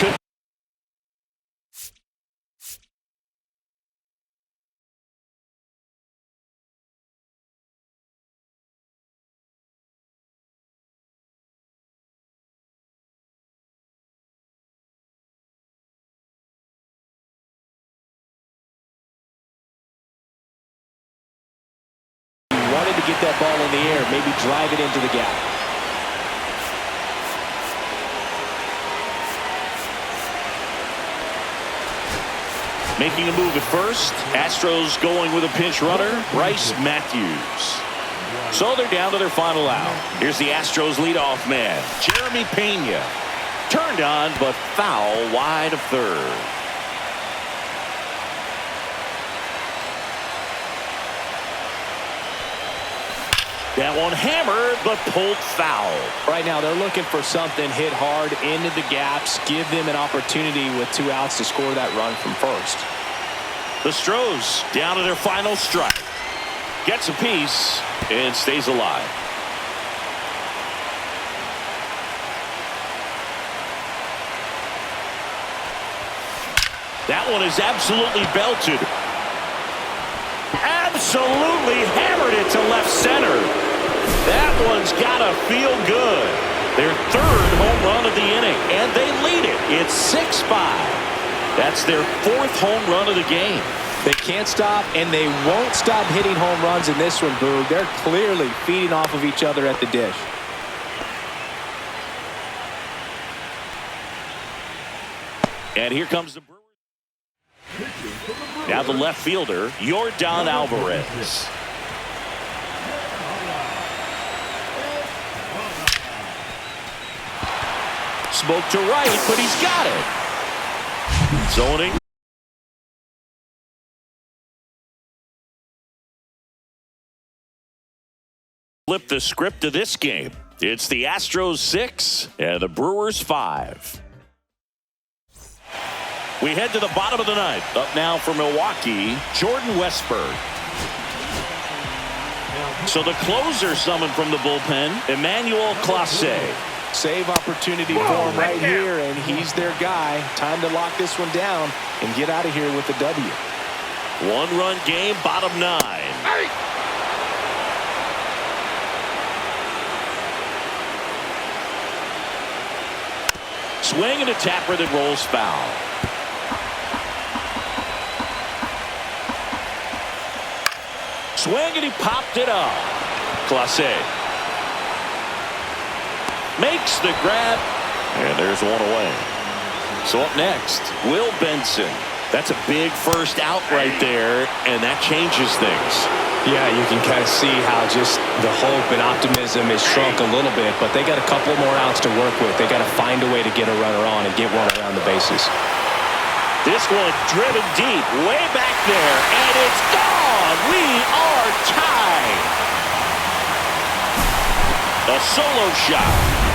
Wanted to get that ball in the air, maybe drive it into the gap. Making a move at first. Astros going with a pinch runner, Bryce Matthews. So they're down to their final out. Here's the Astros leadoff man, Jeremy Pena. Turned on, but foul wide of third. That one hammered, but pulled foul. Right now, they're looking for something hit hard into the gaps, give them an opportunity with 2 outs to score that run from first. The Stros down to their final strike. Gets a piece and stays alive. That one is absolutely belted. Absolutely hammered it to left center. That one's got to feel good. Their 3rd home run of the inning, and they lead it. It's 6-5. That's their 4th home run of the game. They can't stop, and they won't stop hitting home runs in this one, Boog. They're clearly feeding off of each other at the dish. And here comes the Brewers. Now the left fielder, Yordan Alvarez. Smoke to right, but he's got it. Zoning. Flip the script of this game. It's the Astros 6 and the Brewers 5. We head to the bottom of the 9th. Up now for Milwaukee, Jordan Westburg. So the closer summoned from the bullpen, Emmanuel Clase. Save opportunity for him right here, and he's their guy. Time to lock this one down and get out of here with a W. 1-run game, bottom 9. Hey! Swing and a tapper that rolls foul. Swing and he popped it up. Clase makes the grab, and there's one away. So up next, Will Benson. That's a big first out right there, and that changes things. Yeah, you can kind of see how just the hope and optimism is shrunk a little bit, but they got a couple more outs to work with. They got to find a way to get a runner on and get one around the bases. This one driven deep, way back there, and it's gone. We are tied. A solo shot.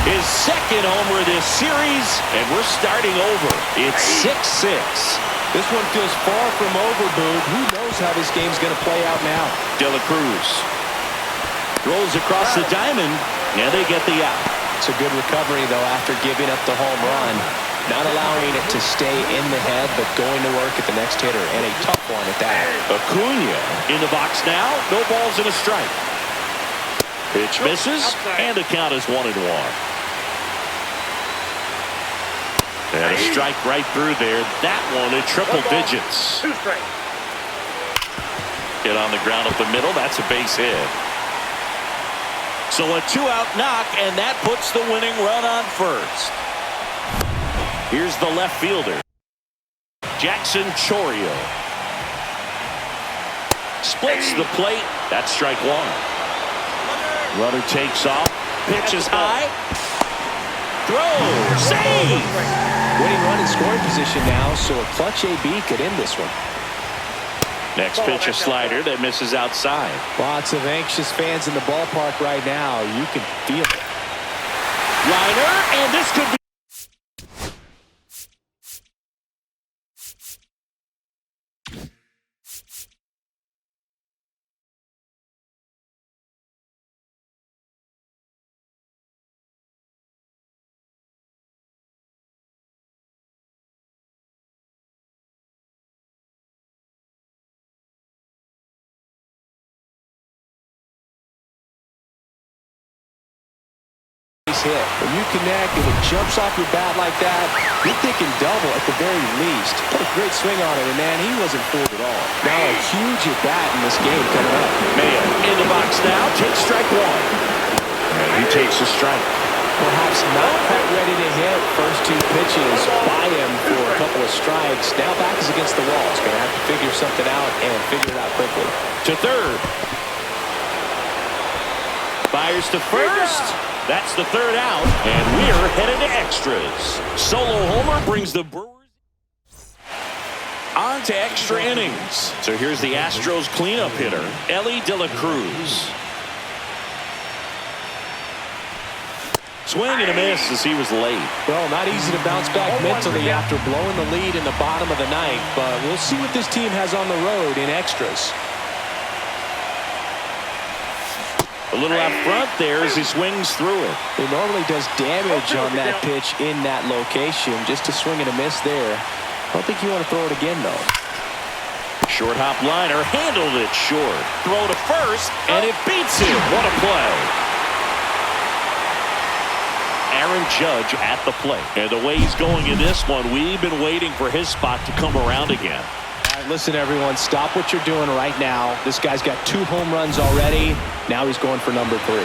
His second homer of this series, and we're starting over. It's 6-6. This one feels far from over, Boog. Who knows how this game's going to play out now? De La Cruz rolls across the diamond, and they get the out. It's a good recovery, though, after giving up the home run. Not allowing it to stay in the head, but going to work at the next hitter, and a tough one at that. Acuna in the box now. No balls and a strike. Pitch misses, and the count is 1-1. And a strike right through there. That one in triple digits. Hit on the ground up the middle. That's a base hit. So a 2-out knock, and that puts the winning run on first. Here's the left fielder, Jackson Chourio. Splits the plate. That's strike one. Runner takes off. Pitches high. Throw. Save. Winning run in scoring position now, so a clutch AB could end this one. Next pitch, a slider that misses outside. Lots of anxious fans in the ballpark right now. You can feel it. Liner, and this could be. Hit. When you connect and it jumps off your bat like that, you're thinking double at the very least. Put a great swing on it, and man, he wasn't fooled at all. Now a huge at bat in this game coming up. Mayo in the box now, takes strike one. And he takes a strike. Perhaps not quite ready to hit. First two pitches by him for a couple of strikes. Now back is against the wall. He's going to have to figure something out and figure it out quickly. To third. Fires to first. That's the third out, and we're headed to extras. Solo homer brings the Brewers on to extra innings. So here's the Astros cleanup hitter, Ellie De La Cruz. Swing and a miss as he was late. Well, not easy to bounce back mentally after blowing the lead in the bottom of the ninth, but we'll see what this team has on the road in extras. A little out front there as he swings through it. He normally does damage on that pitch in that location. Just a swing and a miss there. I don't think you want to throw it again, though. Short hop liner, handled it short. Throw to first, and it beats him. What a play. Aaron Judge at the plate. And the way he's going in this one, we've been waiting for his spot to come around again. Listen, everyone, stop what you're doing right now. This guy's got 2 home runs already. Now he's going for number 3.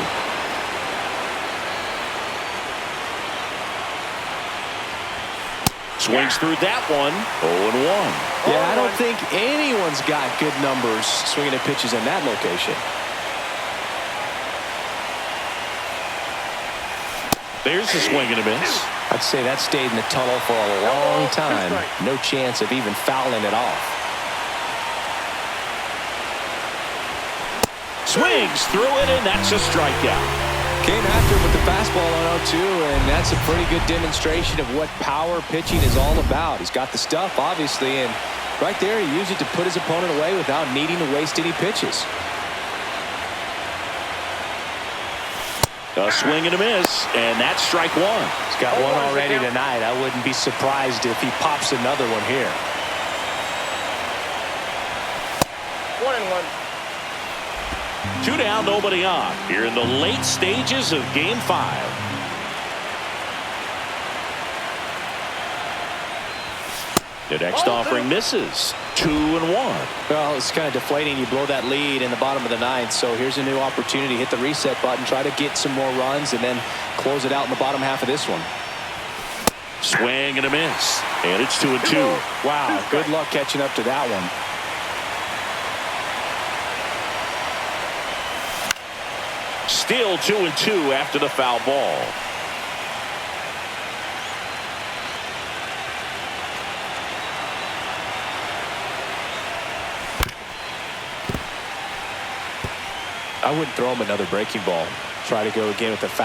Swings through that one. 0-1. Yeah, I don't think anyone's got good numbers swinging at pitches in that location. There's a swing and a miss. I'd say that stayed in the tunnel for a long time. No chance of even fouling it off. Swings through it, and that's a strikeout. Came after him with the fastball on 0-2, and that's a pretty good demonstration of what power pitching is all about. He's got the stuff, obviously, and right there he used it to put his opponent away without needing to waste any pitches. A swing and a miss, and that's strike one. He's got one already tonight. I wouldn't be surprised if he pops another one here. 1-1. 2 down, nobody on. Here in the late stages of Game 5. The next offering misses. 2-1. Well, it's kind of deflating. You blow that lead in the bottom of the ninth, so here's a new opportunity. Hit the reset button, try to get some more runs, and then close it out in the bottom half of this one. Swing and a miss. And it's 2-2. Wow, good luck catching up to that one. Still 2-2 after the foul ball. I wouldn't throw him another breaking ball. Try to go again with the foul.